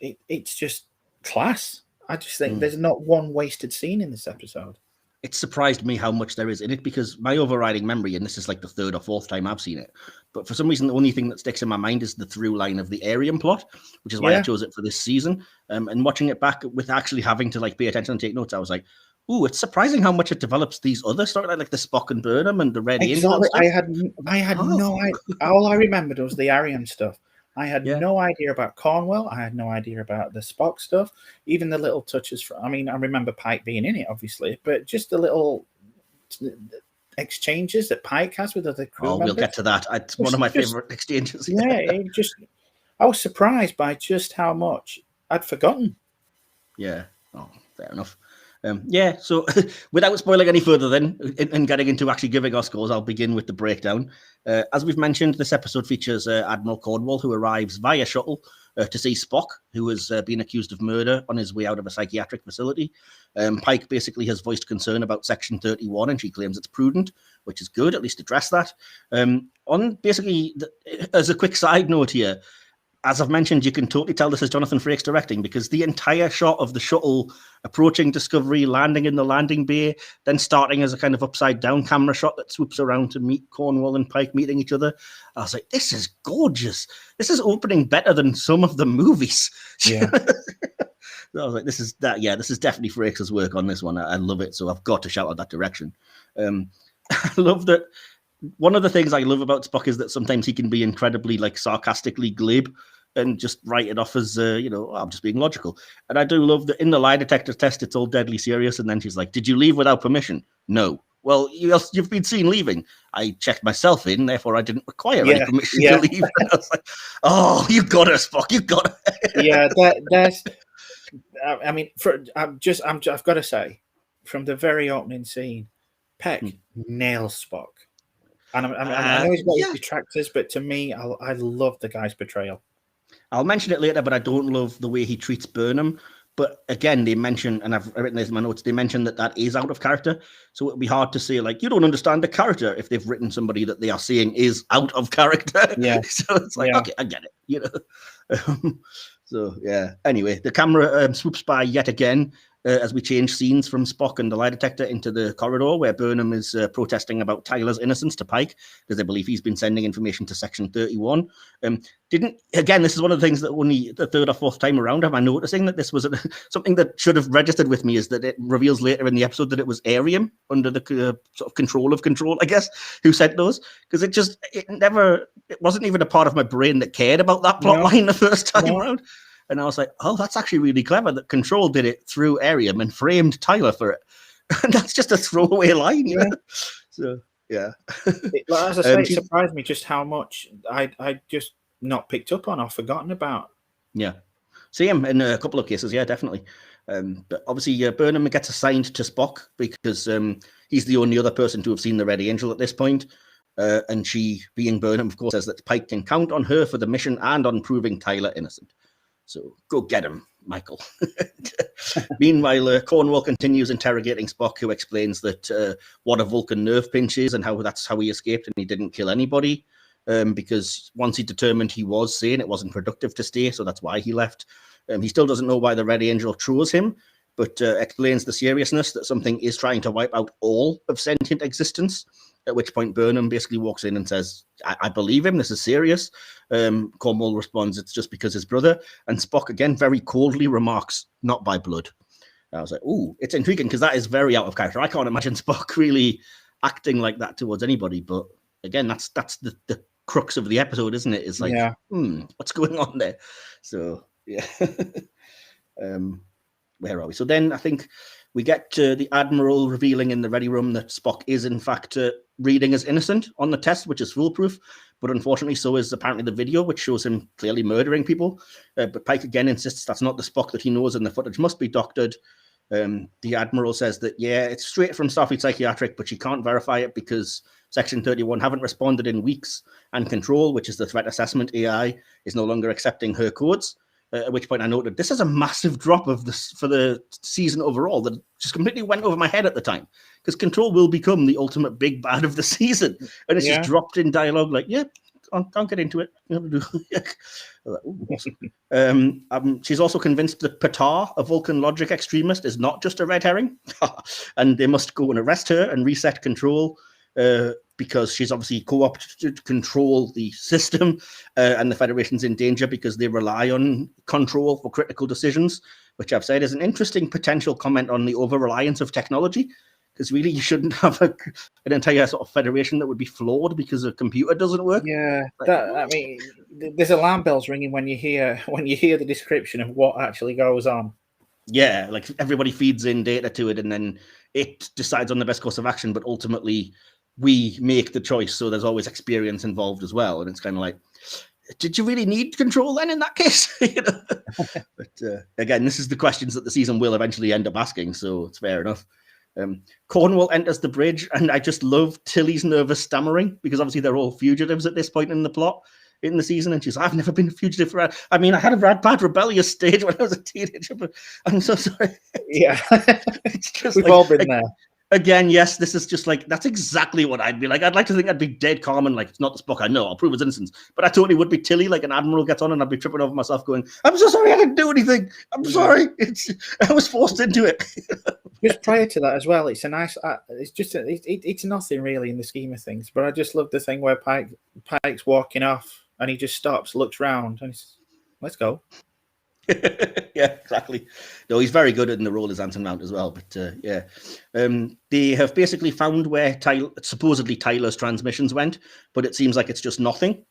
it's just class. I just think there's not one wasted scene in this episode. It surprised me how much there is in it, because my overriding memory, and this is like the third or fourth time I've seen it, but for some reason the only thing that sticks in my mind is the through line of the Airiam plot, which is why I chose it for this season. And watching it back with actually having to like pay attention and take notes, I was like, ooh, it's surprising how much it develops these other storylines, like the Spock and Burnham and the Red Angel. I had no idea. All I remembered was the Airiam stuff. I had no idea about Cornwell. I had no idea about the Spock stuff. Even the little touches. I remember Pike being in it, obviously, but just the little exchanges that Pike has with other crew members. We'll get to that. It's one of my favorite exchanges. Yeah, I was surprised by just how much I'd forgotten. Yeah. Oh, fair enough. So without spoiling any further then, and getting into actually giving our scores, I'll begin with the breakdown. As we've mentioned, this episode features Admiral Cornwall, who arrives via shuttle to see Spock, who has been accused of murder on his way out of a psychiatric facility. Pike basically has voiced concern about Section 31, and she claims it's prudent, which is good, at least address that. As a quick side note here, as I've mentioned, you can totally tell this is Jonathan Frakes directing, because the entire shot of the shuttle approaching Discovery, landing in the landing bay, then starting as a kind of upside down camera shot that swoops around to meet Cornwall and Pike meeting each other. I was like, this is gorgeous. This is opening better than some of the movies. Yeah. So I was like, this is definitely Frakes' work on this one. I love it. So I've got to shout out that direction. I love that. One of the things I love about Spock is that sometimes he can be incredibly like sarcastically glib and just write it off as, I'm just being logical. And I do love that in the lie detector test, it's all deadly serious. And then she's like, did you leave without permission? No. Well, you've been seen leaving. I checked myself in, therefore I didn't require any permission to leave. And I was like, oh, you got her, Spock. You got her. Yeah, that's. I've got to say, from the very opening scene, Peck nails Spock. And I know he's got his detractors, but to me, I love the guy's portrayal. I'll mention it later, but I don't love the way he treats Burnham. But again, they mention, and I've written this in my notes, they mention that is out of character. So it would be hard to say, like, you don't understand the character if they've written somebody that they are saying is out of character. Yeah. So it's like, okay, I get it, So, yeah. Anyway, the camera swoops by yet again as we change scenes from Spock and the lie detector into the corridor where Burnham is protesting about Tyler's innocence to Pike because they believe he's been sending information to Section 31. This is one of the things that only the third or fourth time around am I noticing that this was something that should have registered with me, is that it reveals later in the episode that it was Airiam under the sort of control, I guess, who sent those, because it wasn't even a part of my brain that cared about that plot line the first time around. And I was like, oh, that's actually really clever that Control did it through Airiam and framed Tyler for it. And that's just a throwaway line. Yeah. So, yeah. As I say, it surprised me just how much I just not picked up on or forgotten about. Yeah. Same in a couple of cases. Yeah, definitely. But obviously, Burnham gets assigned to Spock because he's the only other person to have seen the Red Angel at this point. And she, being Burnham, of course, says that Pike can count on her for the mission and on proving Tyler innocent. So go get him, Michael. Meanwhile, Cornwall continues interrogating Spock, who explains that what a Vulcan nerve pinch is and how that's how he escaped and he didn't kill anybody, because once he determined he was sane, it wasn't productive to stay, so that's why he left. He still doesn't know why the Red Angel chose him, but explains the seriousness that something is trying to wipe out all of sentient existence, at which point Burnham basically walks in and says, I believe him, this is serious. Cornwall responds, it's just because his brother. And Spock, again, very coldly remarks, not by blood. I was like, ooh, it's intriguing, because that is very out of character. I can't imagine Spock really acting like that towards anybody. But again, that's the crux of the episode, isn't it? It's like, what's going on there? So, yeah. Where are we? So then I think we get to the Admiral revealing in the ready room that Spock is, in fact, reading as innocent on the test, which is foolproof. But unfortunately, so is apparently the video, which shows him clearly murdering people. But Pike again insists that's not the Spock that he knows and the footage must be doctored. The Admiral says that, it's straight from Starfleet Psychiatric, but she can't verify it because Section 31 haven't responded in weeks. And Control, which is the threat assessment AI, is no longer accepting her codes. At which point I noted this is a massive drop of this for the season overall that just completely went over my head at the time, because Control will become the ultimate big bad of the season, and it's just dropped in dialogue like, Can't get into it. Awesome. She's also convinced that Patar, a Vulcan logic extremist, is not just a red herring, and they must go and arrest her and reset control because she's obviously co-opted to control the system, and the Federation's in danger because they rely on control for critical decisions, which I've said is an interesting potential comment on the over-reliance of technology. Because really, you shouldn't have an entire sort of federation that would be flawed because a computer doesn't work. Yeah, there's alarm bells ringing when you hear the description of what actually goes on. Yeah, like everybody feeds in data to it, and then it decides on the best course of action. But ultimately, we make the choice. So there's always experience involved as well, and it's kind of like, did you really need control then in that case? But again, this is the questions that the season will eventually end up asking. So it's fair enough. Cornwall enters the bridge, and I just love Tilly's nervous stammering because obviously they're all fugitives at this point in the plot in the season, and she's like, I've never been a fugitive for. I mean, I had a bad rebellious stage when I was a teenager, but I'm so sorry. Yeah, it's just we've all been there. Again, yes, this is just like, that's exactly what I'd be like. I'd like to think I'd be dead calm and like, it's not this book, I know, I'll prove his innocence. But I totally would be Tilly, like an admiral gets on and I'd be tripping over myself going, I'm so sorry, I didn't do anything. I'm sorry. I was forced into it. Just prior to that as well, it's a nice, it's nothing really in the scheme of things, but I just love the thing where Pike's walking off and he just stops, looks round and he's, let's go. Yeah, exactly. No, he's very good in the role as Anson Mount as well. But yeah, they have basically found where supposedly Tyler's transmissions went, but it seems like it's just nothing.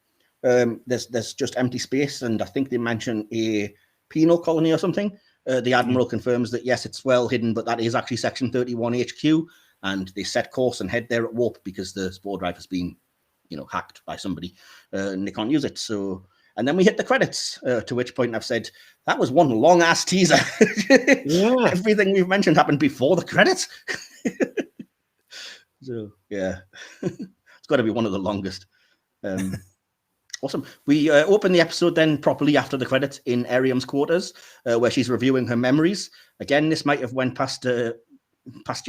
There's just empty space, and I think they mention a penal colony or something. The Admiral confirms that yes, it's well hidden, but that is actually Section 31 HQ, and they set course and head there at warp because the spore drive has been, hacked by somebody, and they can't use it. So. And then we hit the credits, to which point I've said, that was one long-ass teaser. Yeah. Everything we've mentioned happened before the credits. So, yeah. It's got to be one of the longest. Awesome. We open the episode then properly after the credits in Airiam's quarters, where she's reviewing her memories. Again, this might have went past your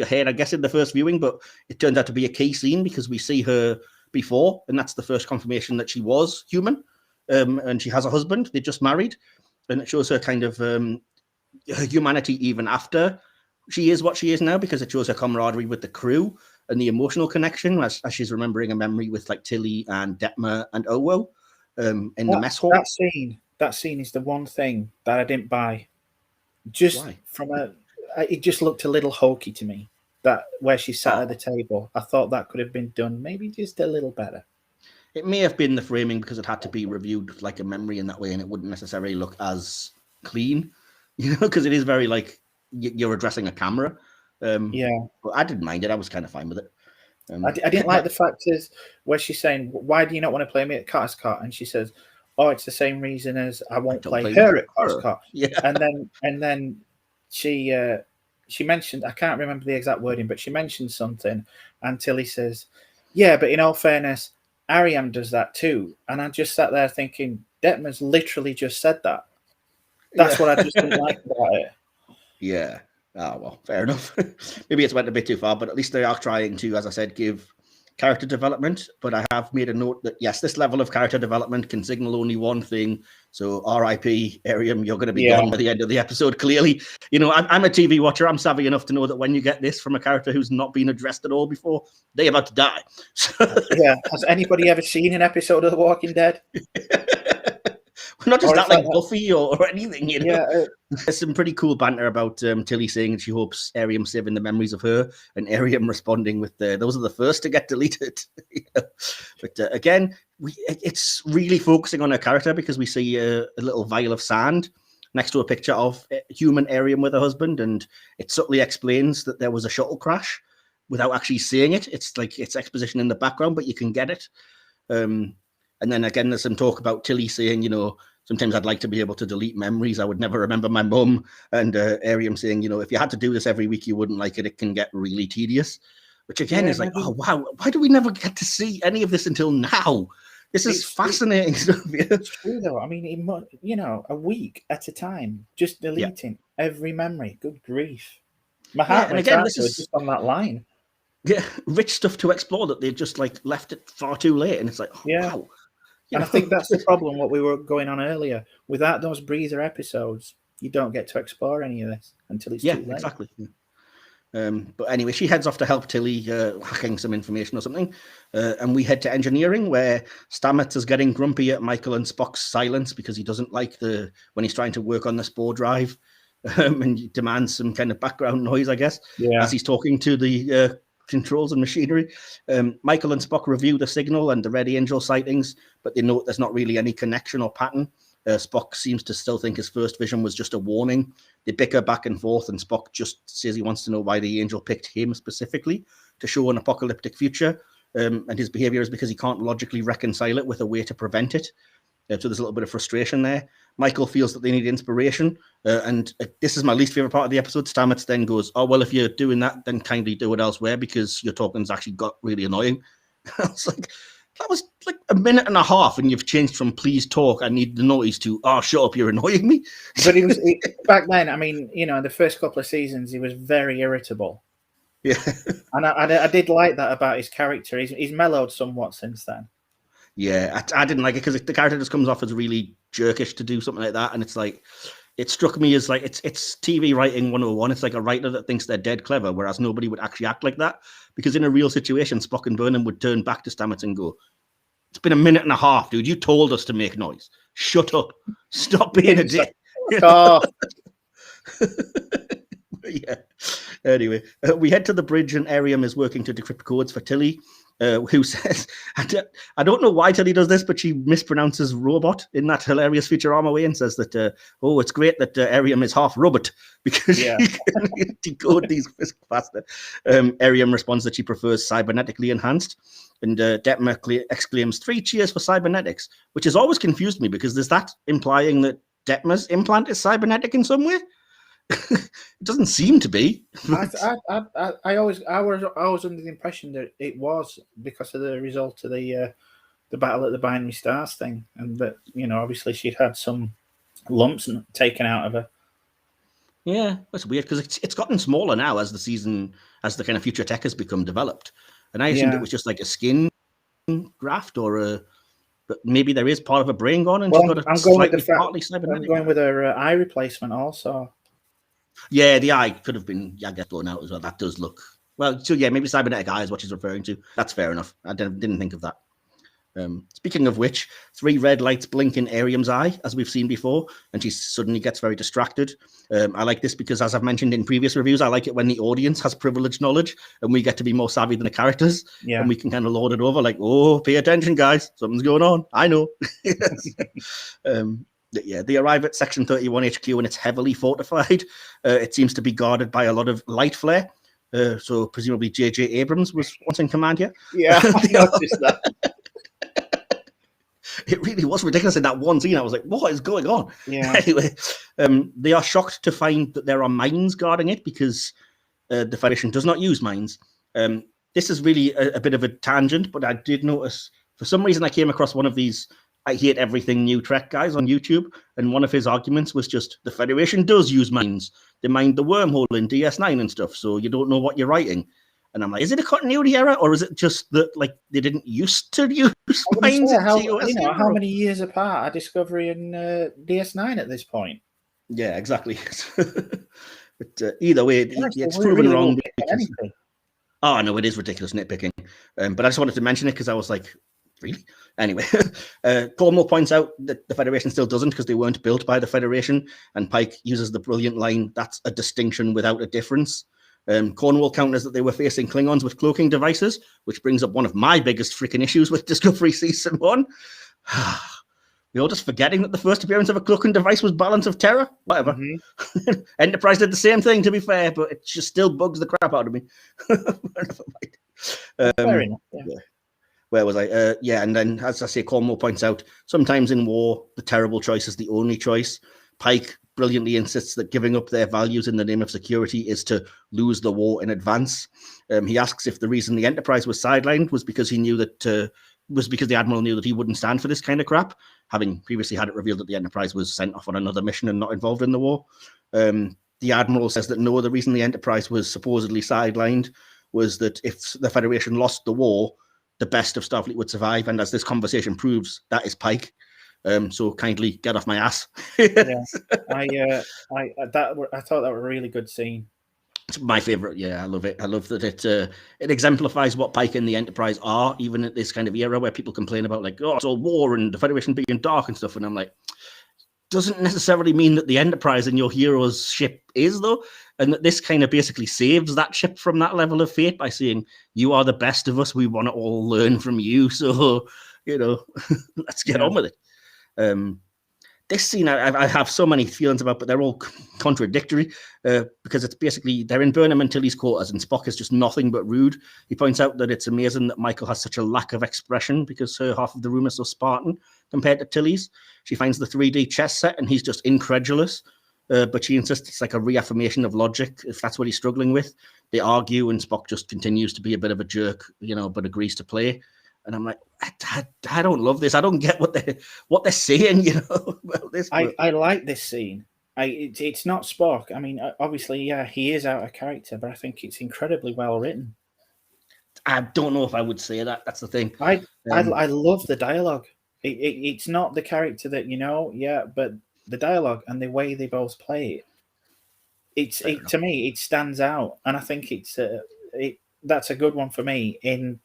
head, I guess, in the first viewing, but it turned out to be a key scene because we see her before, and that's the first confirmation that she was human. And she has a husband. They just married, and it shows her kind of her humanity even after she is what she is now, because it shows her camaraderie with the crew and the emotional connection as she's remembering a memory with like Tilly and Detmer and Owo in the mess hall. That scene is the one thing that I didn't buy. Just Why? It just looked a little hokey to me. That where she sat at the table, I thought that could have been done maybe just a little better. It may have been the framing because it had to be reviewed like a memory in that way, and it wouldn't necessarily look as clean, because it is very like you're addressing a camera. Yeah, but I didn't mind it. I was kind of fine with it. I didn't like the fact is where she's saying, "Why do you not want to play me at Carter's Cot?" And she says, "Oh, it's the same reason as I won't play her at Carter's Cot." Yeah, and then she mentioned, I can't remember the exact wording, but she mentioned something, and Tilly says, "Yeah, but in all fairness, Airiam does that too." And I just sat there thinking, Detmer's literally just said that. That's what I just didn't like about it. Yeah. Oh, well, fair enough. Maybe it's went a bit too far, but at least they are trying to, as I said, give character development. But I have made a note that, yes, this level of character development can signal only one thing. So RIP, Airiam, you're going to be gone by the end of the episode, clearly. I'm a TV watcher. I'm savvy enough to know that when you get this from a character who's not been addressed at all before, they're about to die. Yeah. Has anybody ever seen an episode of The Walking Dead? Not just that, like Buffy or anything, Yeah. There's some pretty cool banter about Tilly saying she hopes Airiam saving the memories of her, and Airiam responding with those are the first to get deleted. But again, it's really focusing on her character because we see a little vial of sand next to a picture of human Airiam with her husband, and it subtly explains that there was a shuttle crash without actually seeing it. It's like it's exposition in the background, but you can get it. And then again, there's some talk about Tilly saying, sometimes I'd like to be able to delete memories. I would never remember my mum. And Airiam saying, if you had to do this every week, you wouldn't like it. It can get really tedious. Which again is like, oh, wow, why do we never get to see any of this until now? This is fascinating stuff. It's true, though. I mean, a week at a time, just deleting every memory. Good grief. My heart went out just on that line. Yeah, rich stuff to explore that they just like left it far too late. And it's like, wow. And I think that's the problem, what we were going on earlier. Without those breather episodes, you don't get to explore any of this until it's too late. Exactly. But anyway, she heads off to help Tilly hacking some information or something. And we head to engineering, where Stamets is getting grumpy at Michael and Spock's silence because he doesn't like when he's trying to work on the spore drive, and he demands some kind of background noise, I guess, as he's talking to the controls and machinery. Michael and Spock review the signal and the Red Angel sightings, but they note there's not really any connection or pattern. Spock seems to still think his first vision was just a warning. They bicker back and forth, and Spock just says he wants to know why the Angel picked him specifically to show an apocalyptic future. And his behavior is because he can't logically reconcile it with a way to prevent it. So there's a little bit of frustration there. Michael feels that they need inspiration. And this is my least favorite part of the episode. Stamets then goes, "Oh, well, if you're doing that, then kindly do it elsewhere because your talking's actually got really annoying." I was like, that was like a minute and a half, and you've changed from "please talk, I need the noise" to "oh, shut up, you're annoying me." But he was back then. I mean, in the first couple of seasons, he was very irritable. Yeah, and I did like that about his character. He's mellowed somewhat since then. Yeah, I didn't like it because the character just comes off as really jerkish to do something like that, and it's like it struck me as like it's TV writing 101. It's like a writer that thinks they're dead clever, whereas nobody would actually act like that. Because in a real situation, Spock and Burnham would turn back to Stamets and go, "It's been a minute and a half, dude. You told us to make noise. Shut up. Stop being a dick." Oh. Yeah. Anyway, we head to the bridge, and Airiam is working to decrypt codes for Tilly, who says, I don't know why Tilly does this, but she mispronounces robot in that hilarious Futurama way and says that, it's great that Airiam is half robot because she can decode these faster. Airiam responds that she prefers cybernetically enhanced, and Detmer exclaims, "3 cheers for cybernetics," which has always confused me because is that implying that Detmer's implant is cybernetic in some way? It doesn't seem to be. I was under the impression that it was because of the result of the battle at the binary stars thing, and that obviously she'd had some lumps taken out of her. Yeah, that's weird because it's gotten smaller now as the kind of future tech has become developed, and I assumed it was just like a skin graft but maybe there is part of a brain gone, and she's got partly cybernetic. I'm going with her eye replacement also. Yeah, the eye could have been, I guess, blown out as well. That does look well. So yeah, maybe cybernetic eye is what she's referring to. That's fair enough. I didn't think of that. Speaking of which, 3 red lights blink in Airiam's eye, as we've seen before, and she suddenly gets very distracted. I like this because, as I've mentioned in previous reviews, I like it when the audience has privileged knowledge and we get to be more savvy than the characters, and we can kind of lord it over, like, "Oh, pay attention, guys, something's going on. I know." Yeah, they arrive at Section 31 HQ, and it's heavily fortified. It seems to be guarded by a lot of light flare. So presumably J.J. Abrams was once in command here. Yeah, I noticed that. It really was ridiculous in that one scene. I was like, what is going on? Yeah. Anyway, they are shocked to find that there are mines guarding it because the Federation does not use mines. This is really a bit of a tangent, but I did notice, for some reason, I came across one of these I hate everything new Trek guys on YouTube, and one of his arguments was just the Federation does use mines. They mined the wormhole in DS9 and stuff, so you don't know what you're writing. And I'm like, is it a continuity error, or is it just that they didn't used to use mines? How many years apart are Discovery and DS9 at this point? Yeah, exactly. But either way, it's proven wrong. Oh no, it is ridiculous nitpicking. But I just wanted to mention it because I was like, really? Anyway, Cornwall points out that the Federation still doesn't because they weren't built by the Federation, and Pike uses the brilliant line, "That's a distinction without a difference." Cornwall counters that they were facing Klingons with cloaking devices, which brings up one of my biggest freaking issues with Discovery Season 1. We're all just forgetting that the first appearance of a cloaking device was Balance of Terror. Whatever. Mm-hmm. Enterprise did the same thing, to be fair, but it just still bugs the crap out of me. Fair enough, yeah. Where was I? And then, as I say, Cornwall points out, sometimes in war, the terrible choice is the only choice. Pike brilliantly insists that giving up their values in the name of security is to lose the war in advance. He asks if the reason the Enterprise was sidelined was because the Admiral knew that he wouldn't stand for this kind of crap, having previously had it revealed that the Enterprise was sent off on another mission and not involved in the war. The Admiral says that no, the reason the Enterprise was supposedly sidelined was that if the Federation lost the war, the best of Starfleet would survive. And as this conversation proves, that is Pike. So kindly get off my ass. Yeah, I thought that was a really good scene. It's my favorite. Yeah, I love it. I love that it exemplifies what Pike and the Enterprise are, even at this kind of era where people complain about like, oh, it's all war and the Federation being dark and stuff. And I'm like, doesn't necessarily mean that the Enterprise and your hero's ship is, though. And that this kind of basically saves that ship from that level of fate by saying, you are the best of us. We want to all learn from you. So, let's get on with it. This scene, I have so many feelings about, but they're all contradictory because it's basically they're in Burnham and Tilly's quarters, and Spock is just nothing but rude. He points out that it's amazing that Michael has such a lack of expression because her half of the room is so Spartan compared to Tilly's. She finds the 3D chess set, and he's just incredulous. But she insists it's like a reaffirmation of logic, if that's what he's struggling with. They argue, and Spock just continues to be a bit of a jerk, but agrees to play. And I'm like, I don't love this. I don't get what they're saying, about this. I like this scene. It's not Spock. I mean, obviously, yeah, he is out of character, but I think it's incredibly well written. I don't know if I would say that. That's the thing. I love the dialogue. It's not the character that but the dialogue and the way they both play it. To me, it stands out, and I think that's a good one for me in.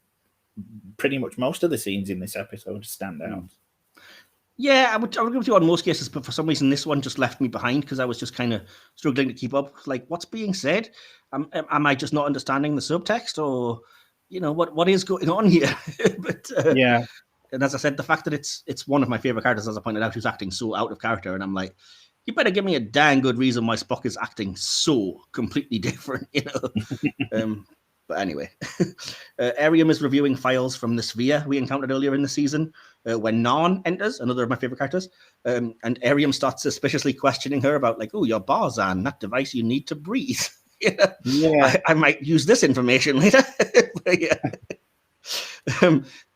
Pretty much most of the scenes in this episode stand out. Yeah, I would agree with you on most cases, but for some reason this one just left me behind because I was just kind of struggling to keep up. Like, what's being said? Am I just not understanding the subtext, or what is going on here? But yeah, and as I said, the fact that it's one of my favorite characters, as I pointed out, who's acting so out of character, and I'm like, you better give me a dang good reason why Spock is acting so completely different, But anyway, Airiam is reviewing files from the sphere we encountered earlier in the season when Narn enters, another of my favorite characters. And Airiam starts suspiciously questioning her about, like, oh, your Barzan, that device you need to breathe. Yeah. I might use this information later. But yeah.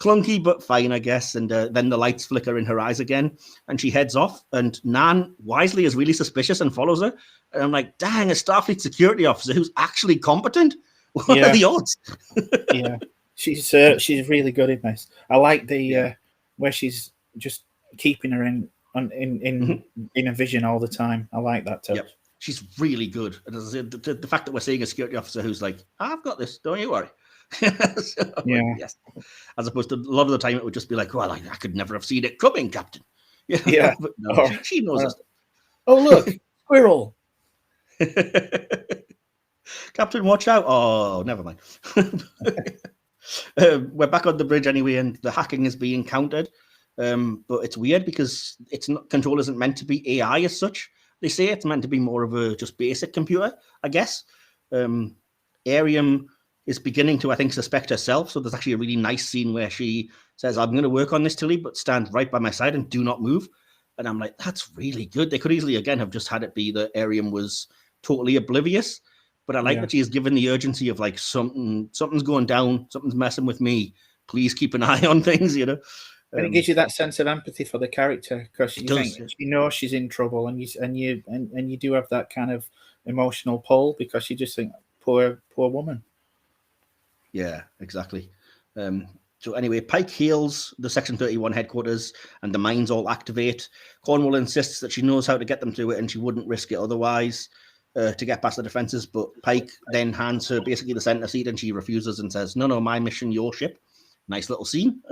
Clunky, but fine, I guess. And then the lights flicker in her eyes again, and she heads off. And Nan wisely is really suspicious and follows her. And I'm like, dang, a Starfleet security officer who's actually competent? What are the odds? Yeah, she's really good in this. I like the where she's just keeping her in a vision all the time. I like that too. Yep. She's really good. And as I said, the fact that we're seeing a security officer who's like, I've got this, don't you worry. Yes. As opposed to a lot of the time it would just be like, well, I could never have seen it coming, Captain. Yeah, but no, she knows us. Oh, look, squirrel. Captain, watch out. Oh, never mind. We're back on the bridge anyway, and the hacking is being countered. But it's weird because control isn't meant to be AI as such. They say it's meant to be more of a just basic computer, I guess. Airiam is beginning to, I think, suspect herself. So there's actually a really nice scene where she says, I'm going to work on this, Tilly, but stand right by my side and do not move. And I'm like, that's really good. They could easily, again, have just had it be that Airiam was totally oblivious. But I like that she is given the urgency of, like, something's going down, something's messing with me. Please keep an eye on things, And it gives you that sense of empathy for the character because you know she's in trouble, and you do have that kind of emotional pull because you just think, poor woman. Yeah, exactly. So anyway, Pike heals the Section 31 headquarters, and the mines all activate. Cornwall insists that she knows how to get them through it, and she wouldn't risk it otherwise. To get past the defenses, but Pike then hands her basically the center seat, and she refuses and says, no, my mission, your ship. Nice little scene.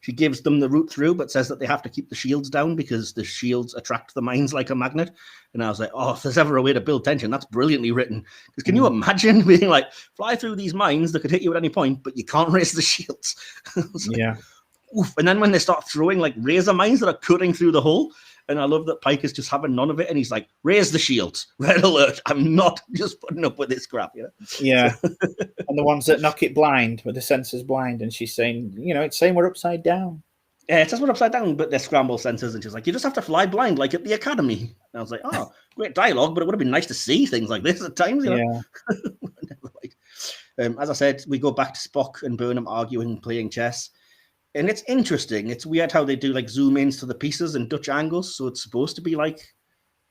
She gives them the route through, but says that they have to keep the shields down because the shields attract the mines like a magnet. And I was like, oh, if there's ever a way to build tension, that's brilliantly written. Because can you imagine being like, fly through these mines that could hit you at any point, but you can't raise the shields? Yeah. Oof. And then when they start throwing like razor mines that are cutting through the hull, and I love that Pike is just having none of it, and he's like, raise the shields, red alert. I'm not just putting up with this crap, Yeah. And the ones that knock it blind, with the sensors blind, and she's saying, it's saying we're upside down. Yeah, it says we're upside down, but they're scramble sensors, and she's like, you just have to fly blind like at the academy. And I was like, oh, great dialogue, but it would have been nice to see things like this at times, Yeah. As I said, we go back to Spock and Burnham arguing, playing chess. And it's interesting. It's weird how they do like zoom ins to the pieces and Dutch angles. So it's supposed to be like,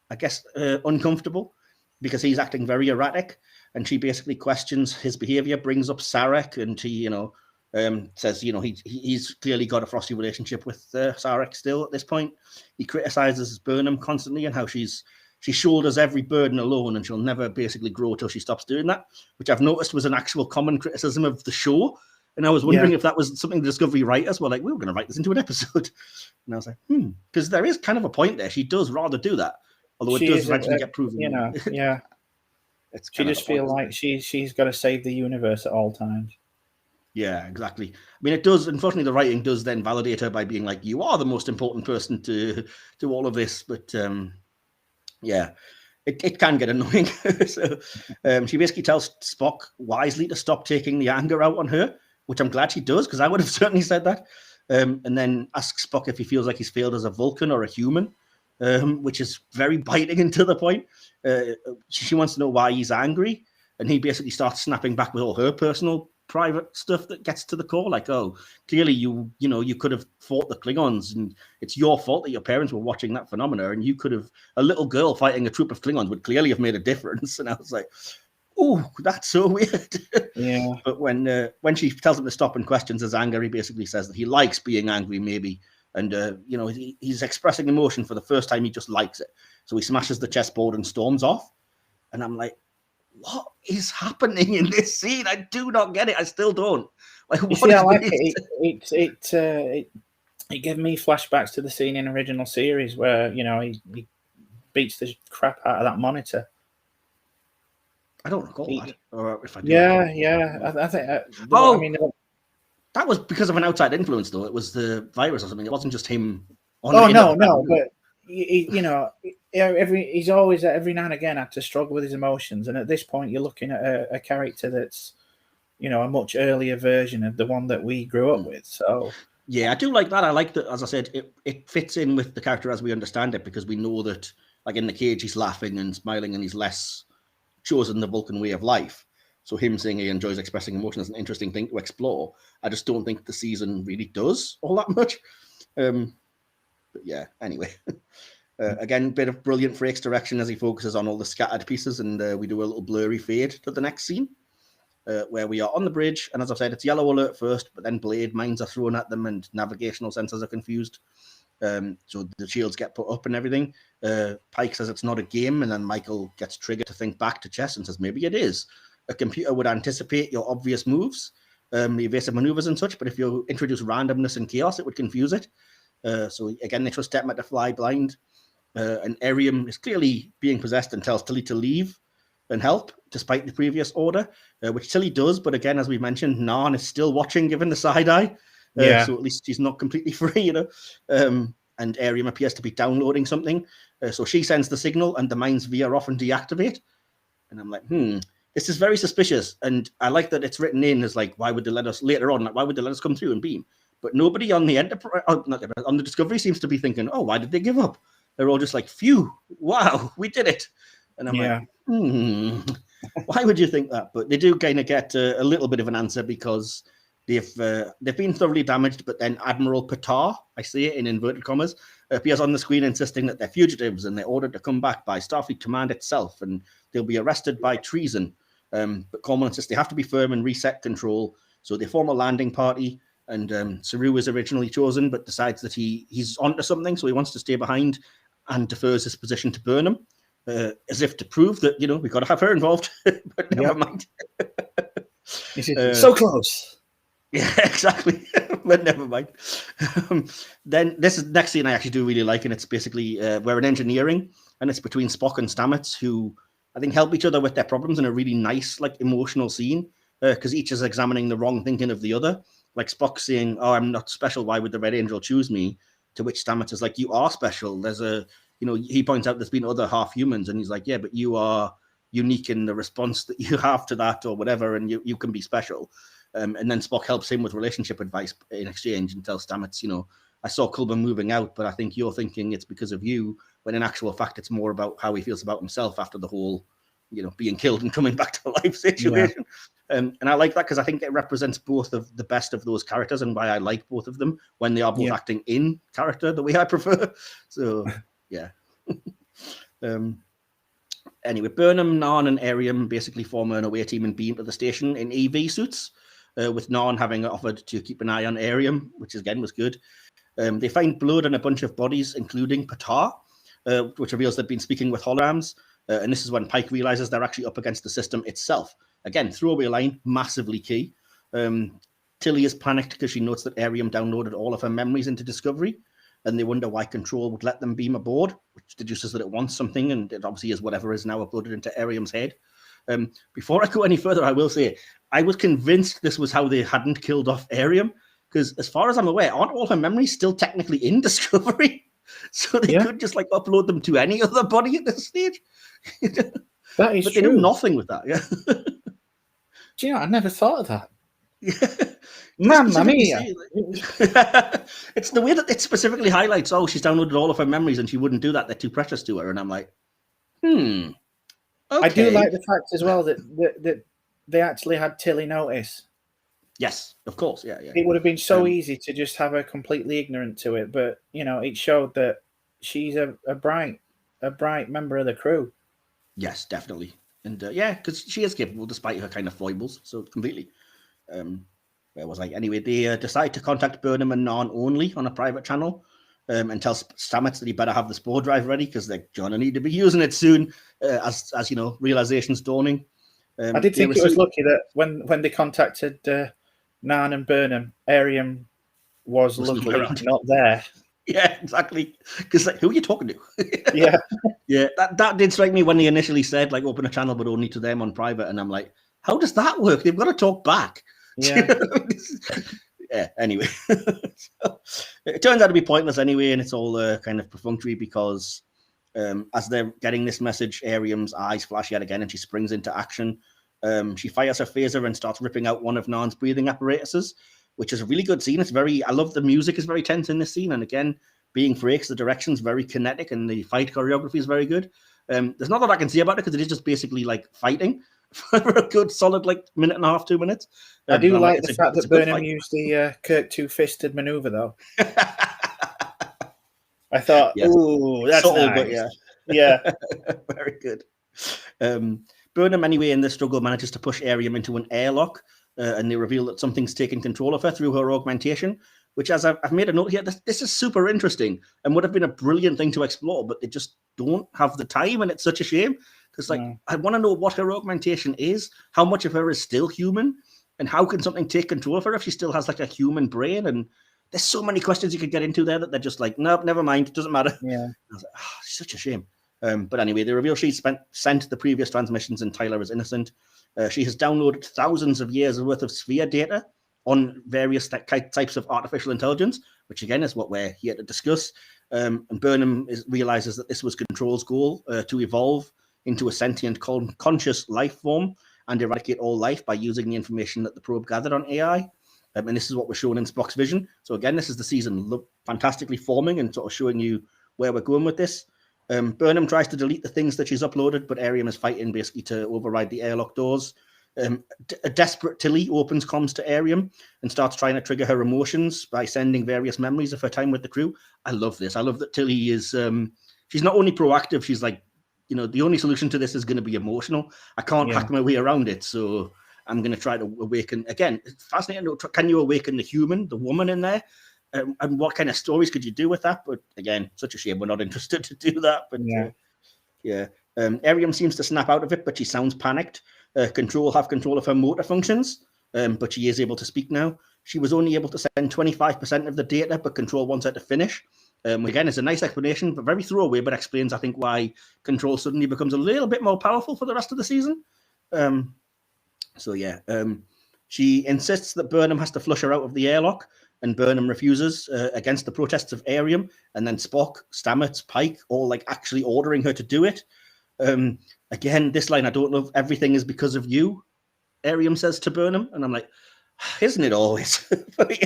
I guess, uncomfortable because he's acting very erratic. And she basically questions his behavior, brings up Sarek, and he, says, he's clearly got a frosty relationship with Sarek still at this point. He criticizes Burnham constantly and how she shoulders every burden alone and she'll never basically grow till she stops doing that, which I've noticed was an actual common criticism of the show. And I was wondering if that was something the Discovery writers were like, we were going to write this into an episode. And I was like, because there is kind of a point there. She does rather do that, although it does eventually get proven. Yeah. She just feels like she's got to save the universe at all times. Yeah, exactly. I mean, it does. Unfortunately, the writing does then validate her by being like, you are the most important person to all of this. But yeah, it can get annoying. So she basically tells Spock wisely to stop taking the anger out on her, which I'm glad she does, because I would have certainly said that. And then asks Spock if he feels like he's failed as a Vulcan or a human, which is very biting and to the point. She wants to know why he's angry. And he basically starts snapping back with all her personal private stuff that gets to the core, like, oh, clearly you could have fought the Klingons and it's your fault that your parents were watching that phenomena, and you could have, a little girl fighting a troop of Klingons would clearly have made a difference. And I was like, oh, that's so weird. Yeah. But when she tells him to stop and questions his anger, he basically says that he likes being angry, maybe, and he's expressing emotion for the first time. He just likes it, so he smashes the chessboard and storms off. And I'm like, what is happening in this scene? I do not get it. I still don't. Like, you see, I like it. It gave me flashbacks to the scene in original series where he beats the crap out of that monitor. I don't recall that. Or if I do, I think. That was because of an outside influence, though. It was the virus or something. It wasn't just him. But he's always every now and again had to struggle with his emotions, and at this point, you're looking at a character that's, a much earlier version of the one that we grew up with. So yeah, I do like that. I like that. As I said, it fits in with the character as we understand it, because we know that, like in the cage, he's laughing and smiling, and he's less chosen the Vulcan way of life. So him saying he enjoys expressing emotion is an interesting thing to explore. I just don't think the season really does all that much. But yeah, anyway. Again, bit of brilliant Frakes direction as he focuses on all the scattered pieces, and we do a little blurry fade to the next scene, where we are on the bridge. And as I've said, it's yellow alert first, but then blade mines are thrown at them and navigational sensors are confused. So the shields get put up and everything. Pike says it's not a game, and then Michael gets triggered to think back to chess and says maybe it is. A computer would anticipate your obvious moves, evasive maneuvers and such, but if you introduce randomness and chaos, it would confuse it. So again, they trust Detmer to fly blind. And Airiam is clearly being possessed and tells Tilly to leave and help, despite the previous order, which Tilly does. But again, as we mentioned, Narn is still watching, given the side eye. So at least she's not completely free, And Airiam appears to be downloading something. So she sends the signal and the mines veer off and deactivate. And I'm like, this is very suspicious. And I like that it's written in as like, why would they let us later on? Like, why would they let us come through and beam? But nobody on the Enterprise, on the Discovery seems to be thinking, oh, why did they give up? They're all just like, phew, wow, we did it. And I'm like, why would you think that? But they do kind of get a little bit of an answer, because they've been thoroughly damaged. But then Admiral Patar, I see it in inverted commas, appears on the screen insisting that they're fugitives and they're ordered to come back by Starfleet Command itself, and they'll be arrested by treason. But Corman insists they have to be firm and reset control. So they form a landing party. And Saru is originally chosen, but decides that he's onto something, so he wants to stay behind and defers his position to Burnham, as if to prove that, we've got to have her involved. But never mind. So close. Yeah, exactly. But never mind. Then this is the next scene I actually do really like, and it's basically we're in engineering, and it's between Spock and Stamets, who I think help each other with their problems in a really nice, like, emotional scene, because each is examining the wrong thinking of the other. Like Spock saying, oh, I'm not special, why would the Red Angel choose me? To which Stamets is like, you are special. There's he points out there's been other half-humans, and he's like, yeah, but you are unique in the response that you have to that or whatever, and you can be special. And then Spock helps him with relationship advice in exchange and tells Stamets, I saw Culber moving out, but I think you're thinking it's because of you, when in actual fact, it's more about how he feels about himself after the whole, being killed and coming back to life situation. Yeah. And I like that, because I think it represents both of the best of those characters, and why I like both of them when they are both acting in character the way I prefer. So, yeah. Anyway, Burnham, Narn, and Airiam basically form an away team and beam to the station in EV suits. with Narn having offered to keep an eye on Airiam, which again was good. They find blood and a bunch of bodies, including Patar, which reveals they've been speaking with holograms. And this is when Pike realizes they're actually up against the system itself. Again, throwaway line, massively key. Tilly is panicked because she notes that Airiam downloaded all of her memories into Discovery, and they wonder why Control would let them beam aboard, which deduces that it wants something, and it obviously is whatever is now uploaded into Airiam's head. Before I go any further, I will say, I was convinced this was how they hadn't killed off Airiam, because as far as I'm aware, aren't all her memories still technically in Discovery? So they could just like upload them to any other body at this stage. That is but true. They do nothing with that. Yeah. Do you know? I never thought of that. Yeah. Mamma mia! It's the way that it specifically highlights. Oh, she's downloaded all of her memories, and she wouldn't do that. They're too precious to her. And I'm like, Okay. I do like the fact as well that they actually had Tilly notice. Yes, of course. Yeah. It would have been so easy to just have her completely ignorant to it, but it showed that she's a bright member of the crew. Yes, definitely, and because she is capable despite her kind of foibles. So completely. Where was I? Anyway, they decide to contact Burnham and Narn only on a private channel, and tell Stamets that he better have the spore drive ready because they're gonna need to be using it soon. As realization's dawning. I did think it was lucky that when they contacted Narn and Burnham, Airiam was luckily not there. Yeah, exactly. Because who are you talking to? Yeah. Yeah, that did strike me when they initially said open a channel but only to them on private, and I'm like, how does that work? They've got to talk back. Yeah. Yeah. Anyway, so, it turns out to be pointless anyway, and it's all kind of perfunctory because as they're getting this message, Airiam's eyes flash yet again, and she springs into action. She fires her phaser and starts ripping out one of Narn's breathing apparatuses, which is a really good scene. I love the music is very tense in this scene, and again, being Frakes, the direction's very kinetic, and the fight choreography is very good. There's not a lot I can say about it because it is just basically like fighting for a good solid minute and a half, 2 minutes. I do like the fact that Burnham used the Kirk two-fisted maneuver, though. I thought, yes. Ooh, that's subtle, nice. But yeah. Very good. Burnham, anyway, in this struggle, manages to push Airiam into an airlock, and they reveal that something's taking control of her through her augmentation, which, as I've made a note here, this is super interesting and would have been a brilliant thing to explore, but they just don't have the time, and it's such a shame, because I want to know what her augmentation is, how much of her is still human, and how can something take control of her if she still has a human brain, and there's so many questions you could get into there that they're just like, nope, never mind, it doesn't matter. Yeah. I was like, such a shame. But anyway, they reveal she sent the previous transmissions and Tyler is innocent. She has downloaded thousands of years worth of sphere data on various types of artificial intelligence, which again is what we're here to discuss. And Burnham realizes that this was Control's goal, to evolve into a sentient conscious life form and eradicate all life by using the information that the probe gathered on AI. And this is what we're shown in Spock's vision. So again, this is the season fantastically forming and sort of showing you where we're going with this. Burnham tries to delete the things that she's uploaded, but Airiam is fighting basically to override the airlock doors. A desperate Tilly opens comms to Airiam and starts trying to trigger her emotions by sending various memories of her time with the crew. I love this. I love that Tilly is, she's not only proactive, she's like, the only solution to this is going to be emotional. I can't hack my way around it, so I'm going to try to awaken. Again, it's fascinating. Can you awaken the human, the woman in there? And what kind of stories could you do with that? But again, such a shame we're not interested to do that. But Airiam seems to snap out of it, but she sounds panicked. Control have control of her motor functions, but she is able to speak now. She was only able to send 25% of the data, but Control wants her to finish. Again, it's a nice explanation, but very throwaway, but explains, I think, why Control suddenly becomes a little bit more powerful for the rest of the season. She insists that Burnham has to flush her out of the airlock, and Burnham refuses against the protests of Airiam, and then Spock, Stamets, Pike, all actually ordering her to do it. Again, this line, I don't know if everything is because of you, Airiam says to Burnham, and I'm like, isn't it always? Way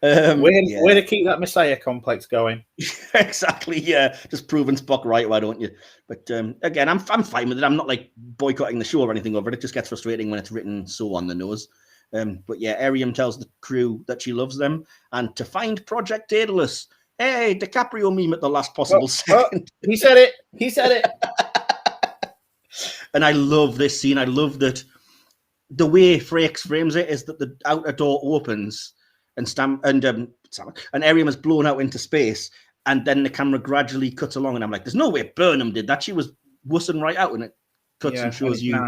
to keep that Messiah complex going. Exactly, yeah. Just proving Spock right, why don't you? But again, I'm fine with it. I'm not boycotting the show or anything over it. It just gets frustrating when it's written so on the nose. But yeah, Airiam tells the crew that she loves them and to find Project Daedalus. Hey, DiCaprio meme at the last possible second. He said it. And I love this scene. I love that the way Frakes frames it is that the outer door opens and Airiam is blown out into space, and then the camera gradually cuts along, and I'm like, there's no way Burnham did that. She was wussing right out, and it cuts and shows you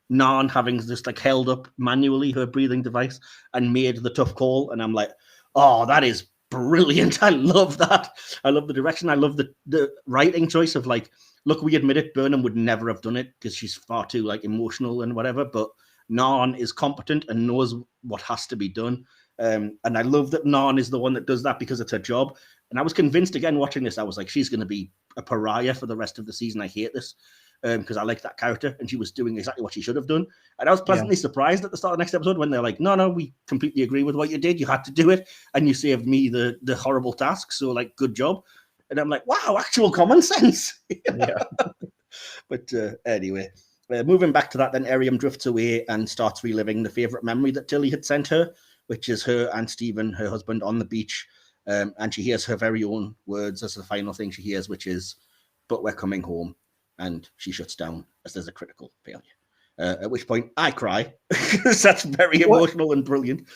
Nan having just like held up manually her breathing device and made the tough call, and I'm like, oh, that is brilliant. I love that. I love the direction. I love the writing choice of like, look, we admit it, Burnham would never have done it because she's far too like emotional and whatever, but Nan is competent and knows what has to be done. And I love that Nan is the one that does that because it's her job. And I was convinced again watching this, I was like, she's going to be a pariah for the rest of the season. I hate this because I like that character, and she was doing exactly what she should have done. And I was pleasantly surprised at the start of the next episode when they're like, no, we completely agree with what you did. You had to do it, and you saved me the horrible task. So like, good job. And I'm like, wow, actual common sense. Yeah. But anyway. Moving back to that, then Airiam drifts away and starts reliving the favorite memory that Tilly had sent her, which is her and Stephen, her husband, on the beach. And she hears her very own words as the final thing she hears, which is, but we're coming home. And she shuts down as there's a critical failure. At which point I cry because that's very emotional and brilliant.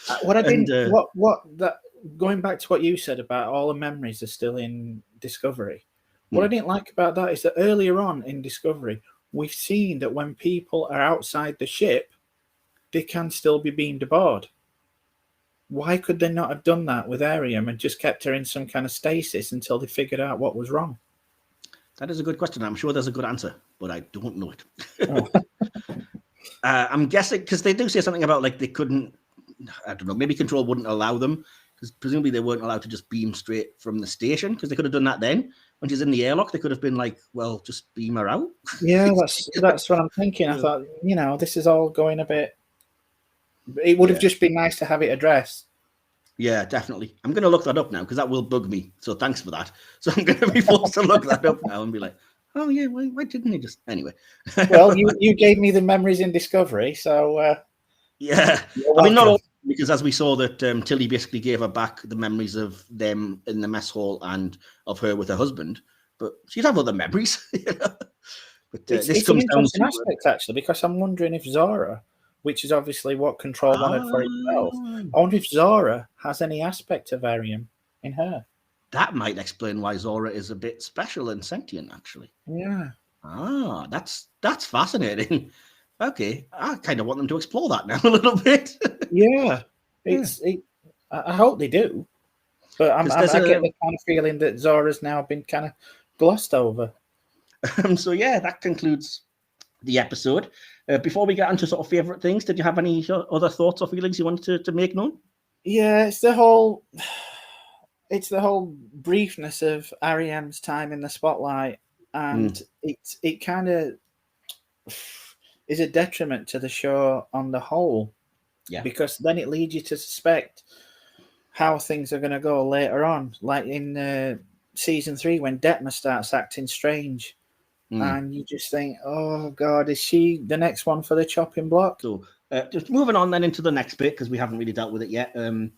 Going back to what you said about all the memories are still in Discovery. What I didn't like about that is that earlier on in Discovery, we've seen that when people are outside the ship, they can still be beamed aboard. Why could they not have done that with Airiam and just kept her in some kind of stasis until they figured out what was wrong? That is a good question. I'm sure there's a good answer, but I don't know it. I'm guessing because they do say something about like they couldn't, I don't know, maybe Control wouldn't allow them because presumably they weren't allowed to just beam straight from the station because they could have done that then. When she's in the airlock, they could have been like, well, just beam her out. Yeah, that's what I'm thinking. I thought, this is all going a bit... It would have just been nice to have it addressed. Yeah, definitely. I'm going to look that up now because that will bug me. So thanks for that. So I'm going to be forced to look that up now and be like, oh, yeah, why didn't he just... Anyway. Well, you gave me the memories in Discovery, so... yeah. I mean, not all, because as we saw that Tilly basically gave her back the memories of them in the mess hall and of her with her husband, but she'd have other memories. But this comes down to... aspect, actually, because I'm wondering if Zora, which is obviously what Control wanted for itself, I wonder if Zora has any aspect of Airiam in her. That might explain why Zora is a bit special and sentient, actually. Yeah. That's fascinating. Okay, I kind of want them to explore that now a little bit. Yeah, I hope they do. But I get the kind of feeling that Zora's now been kind of glossed over. So yeah, that concludes the episode. Before we get into sort of favorite things, did you have any other thoughts or feelings you wanted to make known? Yeah, it's the whole briefness of Airiam's time in the spotlight, and it kind of is a detriment to the show on the whole. Yeah, because then it leads you to suspect how things are going to go later on, like in season 3 when Detmer starts acting strange. And you just think, oh, God, is she the next one for the chopping block? So just moving on then into the next bit, because we haven't really dealt with it yet. When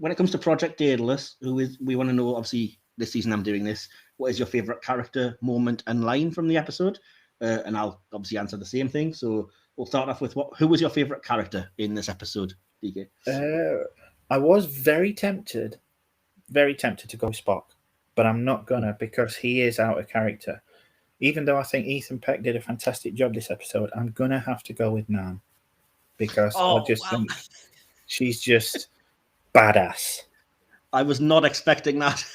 it comes to Project Daedalus, we want to know, obviously, this season I'm doing this, what is your favourite character, moment, and line from the episode? And I'll obviously answer the same thing. So we'll start off with who was your favourite character in this episode, DK? I was very tempted to go Spock, but I'm not gonna because he is out of character. Even though I think Ethan Peck did a fantastic job this episode, I'm going to have to go with Nan because I just think she's just badass. I was not expecting that.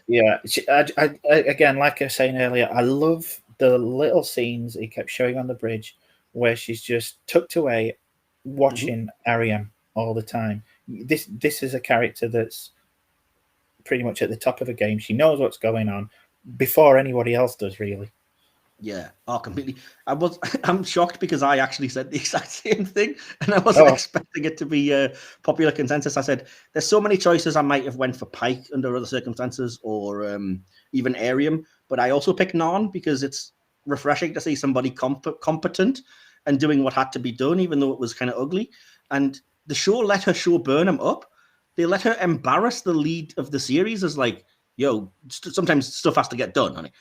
Yeah. I, again, like I was saying earlier, I love the little scenes he kept showing on the bridge where she's just tucked away watching Airiam all the time. This is a character that's pretty much at the top of the game. She knows what's going on before anybody else does, really. Yeah, completely. I'm shocked because I actually said the exact same thing, and I wasn't expecting it to be a popular consensus. I said there's so many choices. I might have went for Pike under other circumstances, or even Airiam, but I also picked Nan because it's refreshing to see somebody competent and doing what had to be done, even though it was kind of ugly. And the show let her show Burnham up. They let her embarrass the lead of the series as like, yo, sometimes stuff has to get done, honey.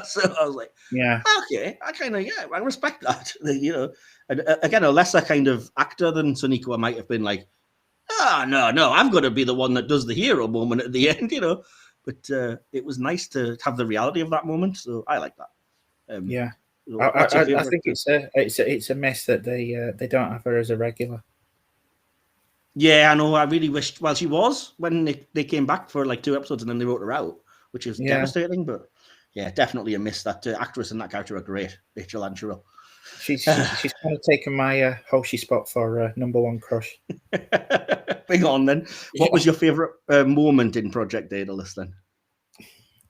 So I was like, yeah, okay, I respect that, And again, a lesser kind of actor than Sonequa might have been like, no, I'm going to be the one that does the hero moment at the end, But it was nice to have the reality of that moment, so I like that. Yeah, What's your favorite? I think it's a miss that they don't have her as a regular. Yeah, I know. I really wished. Well, she was when they came back for like 2 episodes, and then they wrote her out, which is devastating. But yeah, definitely a miss. That actress and that character are great, Rachel Anshiro. She's kind of taken my Hoshi spot for number one crush. Bring on then. What was your favorite moment in Project Daedalus then?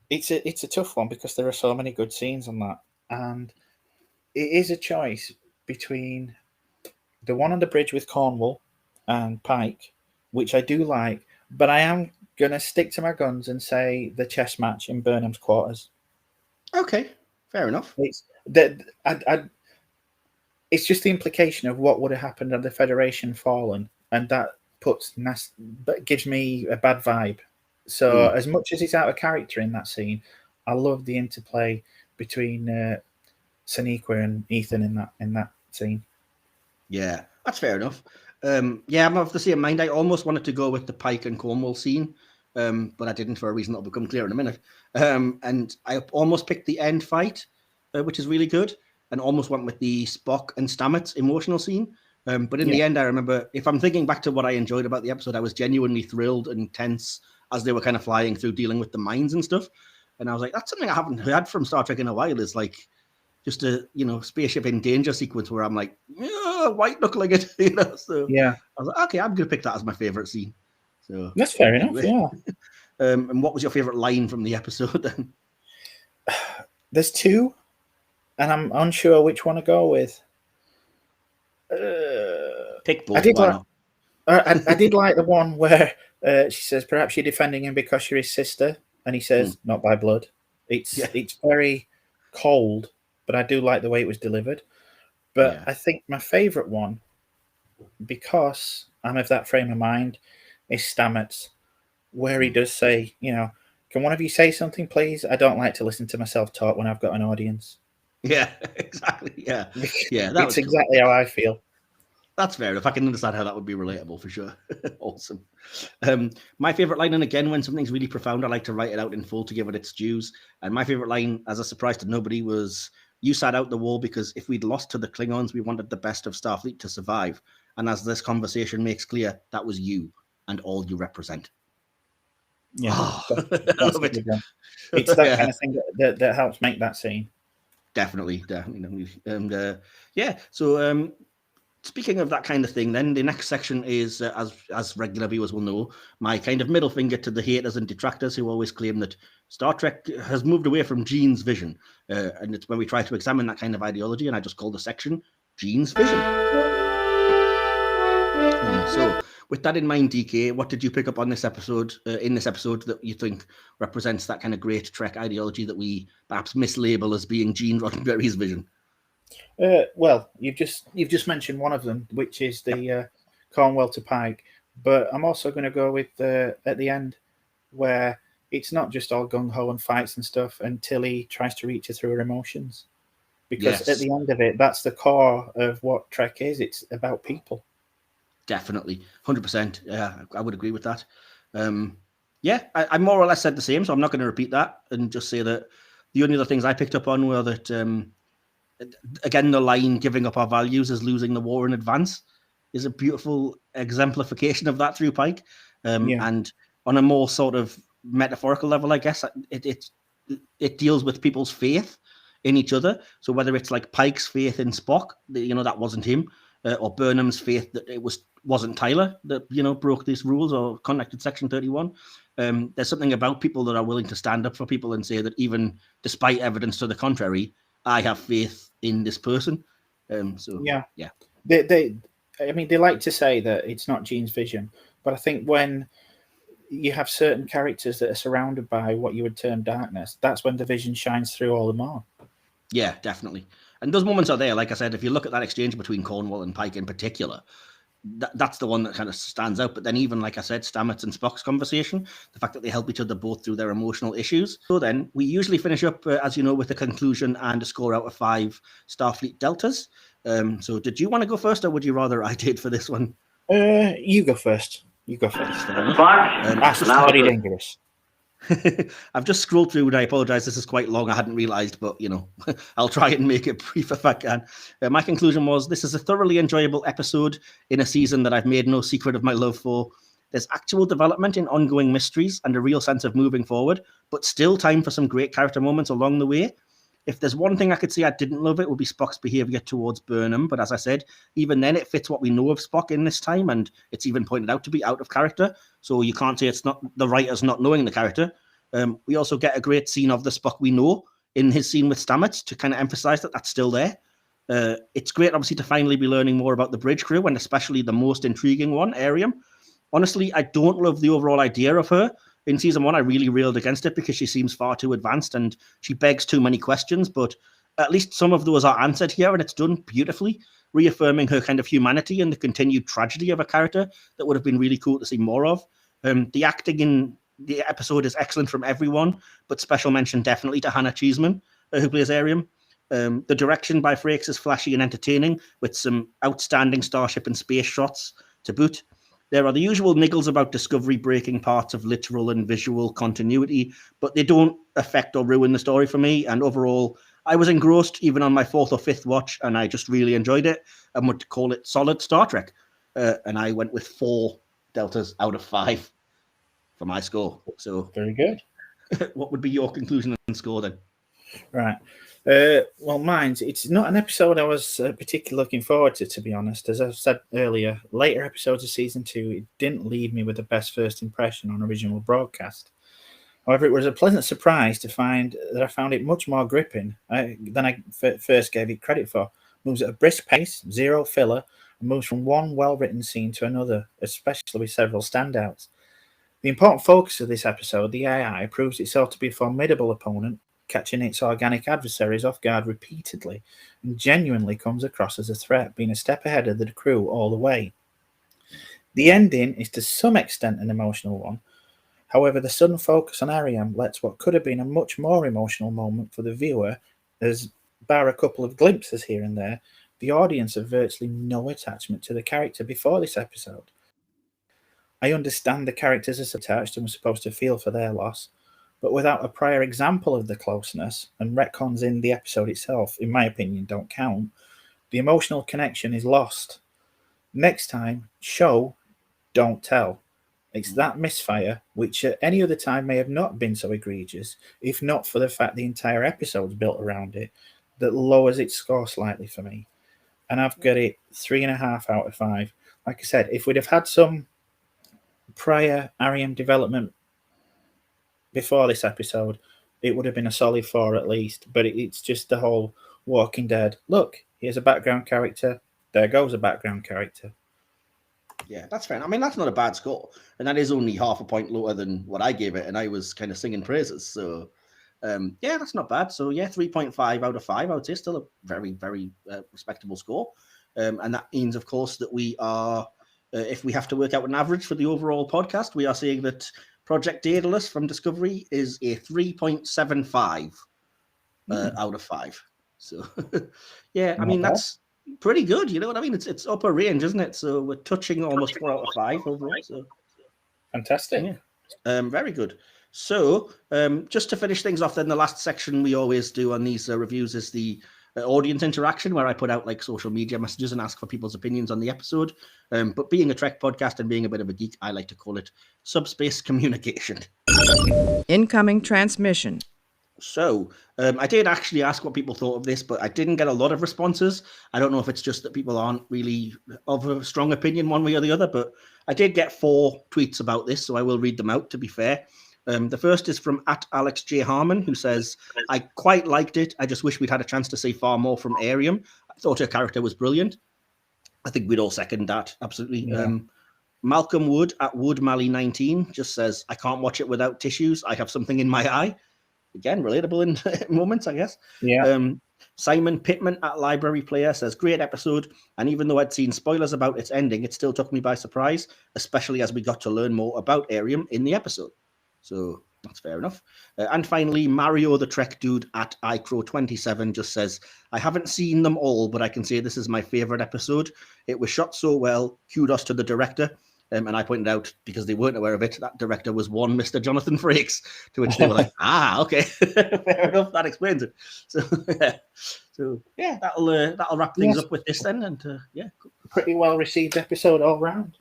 It's a tough one because there are so many good scenes on that, and it is a choice between the one on the bridge with Cornwall and Pike, which I do like, but I am gonna stick to my guns and say the chess match in Burnham's quarters. Okay, fair enough. It's that it's just the implication of what would have happened had the Federation fallen, and that gives me a bad vibe. So as much as it's out of character in that scene, I love the interplay between Sonequa and Ethan in that scene. Yeah, that's fair enough. Yeah, I'm of the same mind. I almost wanted to go with the Pike and Cornwall scene, but I didn't for a reason that'll become clear in a minute. And I almost picked the end fight, which is really good, and almost went with the Spock and Stamets emotional scene. But in the end, I remember, if I'm thinking back to what I enjoyed about the episode, I was genuinely thrilled and tense as they were kind of flying through, dealing with the mines and stuff. And I was like, that's something I haven't heard from Star Trek in a while, is like just a, spaceship in danger sequence where I'm like, yeah, white knuckling it, So yeah, I was like, okay, I'm going to pick that as my favorite scene. So that's fair enough. Yeah. And what was your favorite line from the episode then? There's two, and I'm unsure which one to go with. Pick both. I did like the one where she says, "Perhaps you're defending him because you're his sister," and he says, "Not by blood." It's very cold, but I do like the way it was delivered. But I think my favourite one, because I'm of that frame of mind, is Stamets, where he does say, "Can one of you say something, please? I don't like to listen to myself talk when I've got an audience." Yeah, exactly. Yeah. That's exactly how I feel. That's fair enough. I can understand how that would be relatable for sure. Awesome. My favorite line, and again, when something's really profound, I like to write it out in full to give it its dues. And my favorite line, as a surprise to nobody, was, "You sat out the war because if we'd lost to the Klingons, we wanted the best of Starfleet to survive. And as this conversation makes clear, that was you and all you represent." Yeah, I love it. It's that kind of thing that helps make that scene. Definitely. And so speaking of that kind of thing, then the next section is, as regular viewers will know, my kind of middle finger to the haters and detractors who always claim that Star Trek has moved away from Gene's vision. And it's when we try to examine that kind of ideology, and I just call the section Gene's Vision. So with that in mind, DK, what did you pick up on this episode, that you think represents that kind of great Trek ideology that we perhaps mislabel as being Gene Roddenberry's vision? Well, you've just mentioned one of them, which is the Cornwall to Pike. But I'm also going to go with at the end, where it's not just all gung ho and fights and stuff, and Tilly tries to reach her through her emotions. Because at the end of it, that's the core of what Trek is. It's about people. Definitely, 100%. Yeah, I would agree with that. I more or less said the same, so I'm not going to repeat that and just say that the only other things I picked up on were that, again, the line "giving up our values is losing the war in advance" is a beautiful exemplification of that through Pike. And on a more sort of metaphorical level, I guess, it deals with people's faith in each other. So whether it's like Pike's faith in Spock, that wasn't him, or Burnham's faith that it wasn't Tyler that broke these rules or contacted Section 31. There's something about people that are willing to stand up for people and say that even despite evidence to the contrary, I have faith in this person. They like to say that it's not Gene's vision, but I think when you have certain characters that are surrounded by what you would term darkness, that's when the vision shines through all the more. Yeah, definitely. And those moments are there. Like I said, if you look at that exchange between Cornwall and Pike in particular, that's the one that kind of stands out. But then even, like I said, Stamets and Spock's conversation, the fact that they help each other both through their emotional issues. So then we usually finish up, as you know, with a conclusion and a score out of 5 Starfleet deltas. So did you want to go first, or would you rather I did for this one? You go first. You go first. That's very dangerous. I've just scrolled through, and I apologize. This is quite long. I hadn't realized, but I'll try and make it brief if I can. My conclusion was this is a thoroughly enjoyable episode in a season that I've made no secret of my love for. There's actual development in ongoing mysteries and a real sense of moving forward, but still time for some great character moments along the way. If there's one thing I could say I didn't love, it would be Spock's behavior towards Burnham. But as I said, even then it fits what we know of Spock in this time, and it's even pointed out to be out of character. So you can't say it's not the writers not knowing the character. We also get a great scene of the Spock we know in his scene with Stamets to kind of emphasize that that's still there. It's great, obviously, to finally be learning more about the bridge crew, and especially the most intriguing one, Airiam. Honestly, I don't love the overall idea of her. In season 1, I really railed against it because she seems far too advanced and she begs too many questions, but at least some of those are answered here, and it's done beautifully, reaffirming her kind of humanity and the continued tragedy of a character that would have been really cool to see more of. The acting in the episode is excellent from everyone, but special mention definitely to Hannah Cheeseman, who plays Airiam. The direction by Frakes is flashy and entertaining, with some outstanding starship and space shots to boot. There are the usual niggles about Discovery breaking parts of literal and visual continuity, but they don't affect or ruin the story for me. And overall, I was engrossed even on my 4th or 5th watch, and I just really enjoyed it and would call it solid Star Trek. And I went with 4 deltas out of 5 for my score. So very good. What would be your conclusion and score then? Right. Well, mine's, it's not an episode I was particularly looking forward to be honest. As I've said earlier, later episodes of season 2, it didn't leave me with the best first impression on original broadcast. However, it was a pleasant surprise to find that I found it much more gripping than I first gave it credit for. Moves at a brisk pace, zero filler, and moves from one well-written scene to another, especially with several standouts. The important focus of this episode, the AI, proves itself to be a formidable opponent, catching its organic adversaries off guard repeatedly, and genuinely comes across as a threat, being a step ahead of the crew all the way. The ending is to some extent an emotional one. However, the sudden focus on Airiam lets what could have been a much more emotional moment for the viewer, as bar a couple of glimpses here and there, the audience have virtually no attachment to the character before this episode. I understand the characters are attached and we're supposed to feel for their loss, but without a prior example of the closeness, and retcons in the episode itself, in my opinion, don't count, the emotional connection is lost. Next time, show, don't tell. It's that misfire, which at any other time may have not been so egregious, if not for the fact the entire episode's built around it, that lowers its score slightly for me. And I've got it 3.5 out of 5. Like I said, if we'd have had some prior Airiam development before this episode, it would have been a solid 4 at least, but it's just the whole Walking Dead, look, here's a background character, there goes a background character. Yeah, that's fair. I mean, that's not a bad score, and that is only half a point lower than what I gave it, and I was kind of singing praises, so yeah, that's not bad. So yeah, 3.5 out of 5, I would say, still a very, very respectable score, and that means, of course, that we are, if we have to work out an average for the overall podcast, we are saying that Project Daedalus from Discovery is a 3.75 out of 5. So, yeah, I mean, that's pretty good. You know what I mean? It's upper range, isn't it? So we're touching almost 4 out of 5 overall. So fantastic. Yeah, very good. So just to finish things off, then the last section we always do on these reviews is the audience interaction, where I put out like social media messages and ask for people's opinions on the episode. But being a Trek podcast and being a bit of a geek, I like to call it subspace communication. Incoming transmission. So I did actually ask what people thought of this, but I didn't get a lot of responses. I don't know if it's just that people aren't really of a strong opinion one way or the other, but I did get 4 tweets about this, so I will read them out to be fair. The first is from @AlexJ Harmon, who says, I quite liked it. I just wish we'd had a chance to see far more from Airiam. I thought her character was brilliant. I think we'd all second that, absolutely. Yeah. Malcolm Wood @WoodMally19 just says, I can't watch it without tissues. I have something in my eye. Again, relatable in moments, I guess. Yeah. Simon Pittman @LibraryPlayer says, great episode. And even though I'd seen spoilers about its ending, it still took me by surprise, especially as we got to learn more about Airiam in the episode. So That's fair enough. And finally, Mario the Trek Dude at iCrow27 just says, I haven't seen them all, but I can say this is my favorite episode. It was shot so well. Kudos to the director. And I pointed out, because they weren't aware of it, that director was one Mr. Jonathan Frakes, to which they were like, okay, fair enough, that explains it. So that'll wrap things up with this then. And pretty well received episode all round.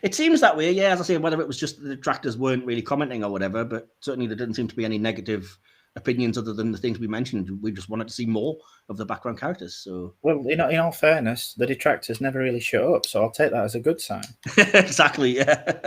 It seems that way, yeah. As I say, whether it was just the detractors weren't really commenting or whatever, but certainly there didn't seem to be any negative opinions other than the things we mentioned. We just wanted to see more of the background characters. So, well, in all fairness, the detractors never really show up, so I'll take that as a good sign. Exactly, yeah,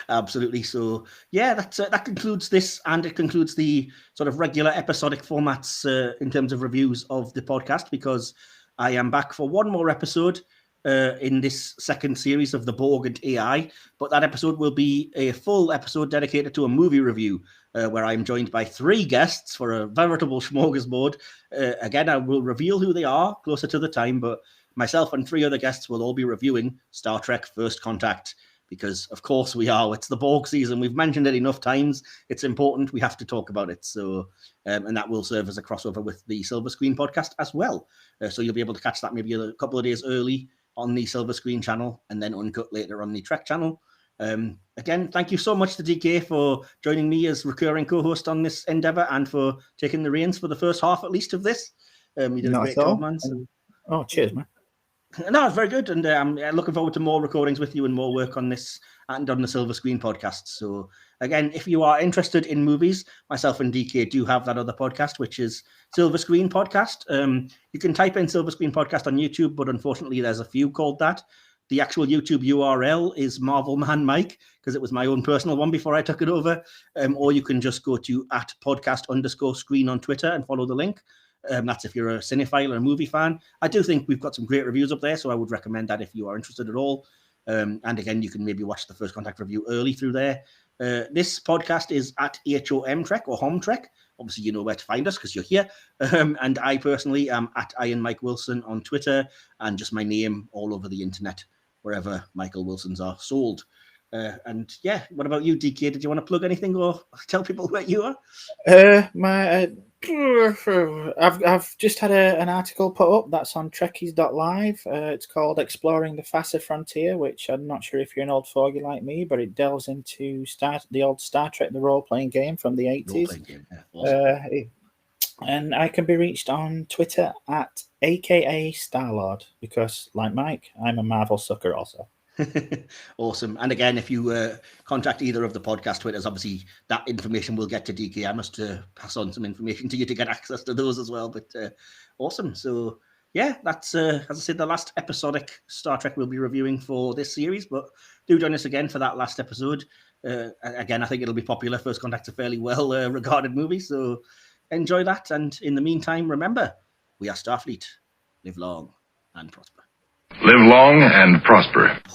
absolutely. So, yeah, that concludes this, and it concludes the sort of regular episodic formats in terms of reviews of the podcast, because I am back for one more episode in this second series of the Borg and AI, but that episode will be a full episode dedicated to a movie review, where I'm joined by 3 guests for a veritable smorgasbord. Again, I will reveal who they are closer to the time, but myself and 3 other guests will all be reviewing Star Trek First Contact, because of course we are. It's the Borg season. We've mentioned it enough times. It's important. We have to talk about it. So, and that will serve as a crossover with the Silver Screen podcast as well. So you'll be able to catch that maybe a couple of days early on the Silver Screen channel, and then uncut later on the Trek channel. Again, thank you so much to DK for joining me as recurring co-host on this endeavor, and for taking the reins for the first half at least of this. You did a great job, man. So. Oh, cheers, man. No, it's very good, and I'm looking forward to more recordings with you and more work on this and on the Silver Screen podcast. So again, if you are interested in movies, myself and DK do have that other podcast, which is Silver Screen Podcast. You can type in Silver Screen Podcast on YouTube, but unfortunately there's a few called that. The actual YouTube URL is Marvel Man Mike, because it was my own personal one before I took it over. Or you can just go to @podcast_screen on Twitter and follow the link. That's if you're a cinephile or a movie fan. I do think we've got some great reviews up there, so I would recommend that if you are interested at all. And again, you can maybe watch the First Contact review early through there. This podcast is at HoM Trek or HoM Trek. Obviously, you know where to find us because you're here. And I personally am at Ian Mike Wilson on Twitter, and just my name all over the internet, wherever Michael Wilsons are sold. And yeah, what about you, DK? Did you want to plug anything or tell people where you are? I've just had an article put up that's on Trekkies.live. It's called Exploring the Faster Frontier, which I'm not sure if you're an old fogey like me, but it delves into the old Star Trek, the role-playing game from the 80s. Game, yeah. Awesome. And I can be reached on Twitter at AKA Starlord, because, like Mike, I'm a Marvel sucker also. Awesome. And again, if you contact either of the podcast Twitters, obviously that information will get to DK. I must pass on some information to you to get access to those as well. But awesome. So yeah, that's as I said, the last episodic Star Trek we'll be reviewing for this series. But do join us again for that last episode. Again, I think it'll be popular. First Contact's a fairly well regarded movie, so enjoy that. And in the meantime, remember, we are Starfleet. Live long and prosper. Live long and prosper.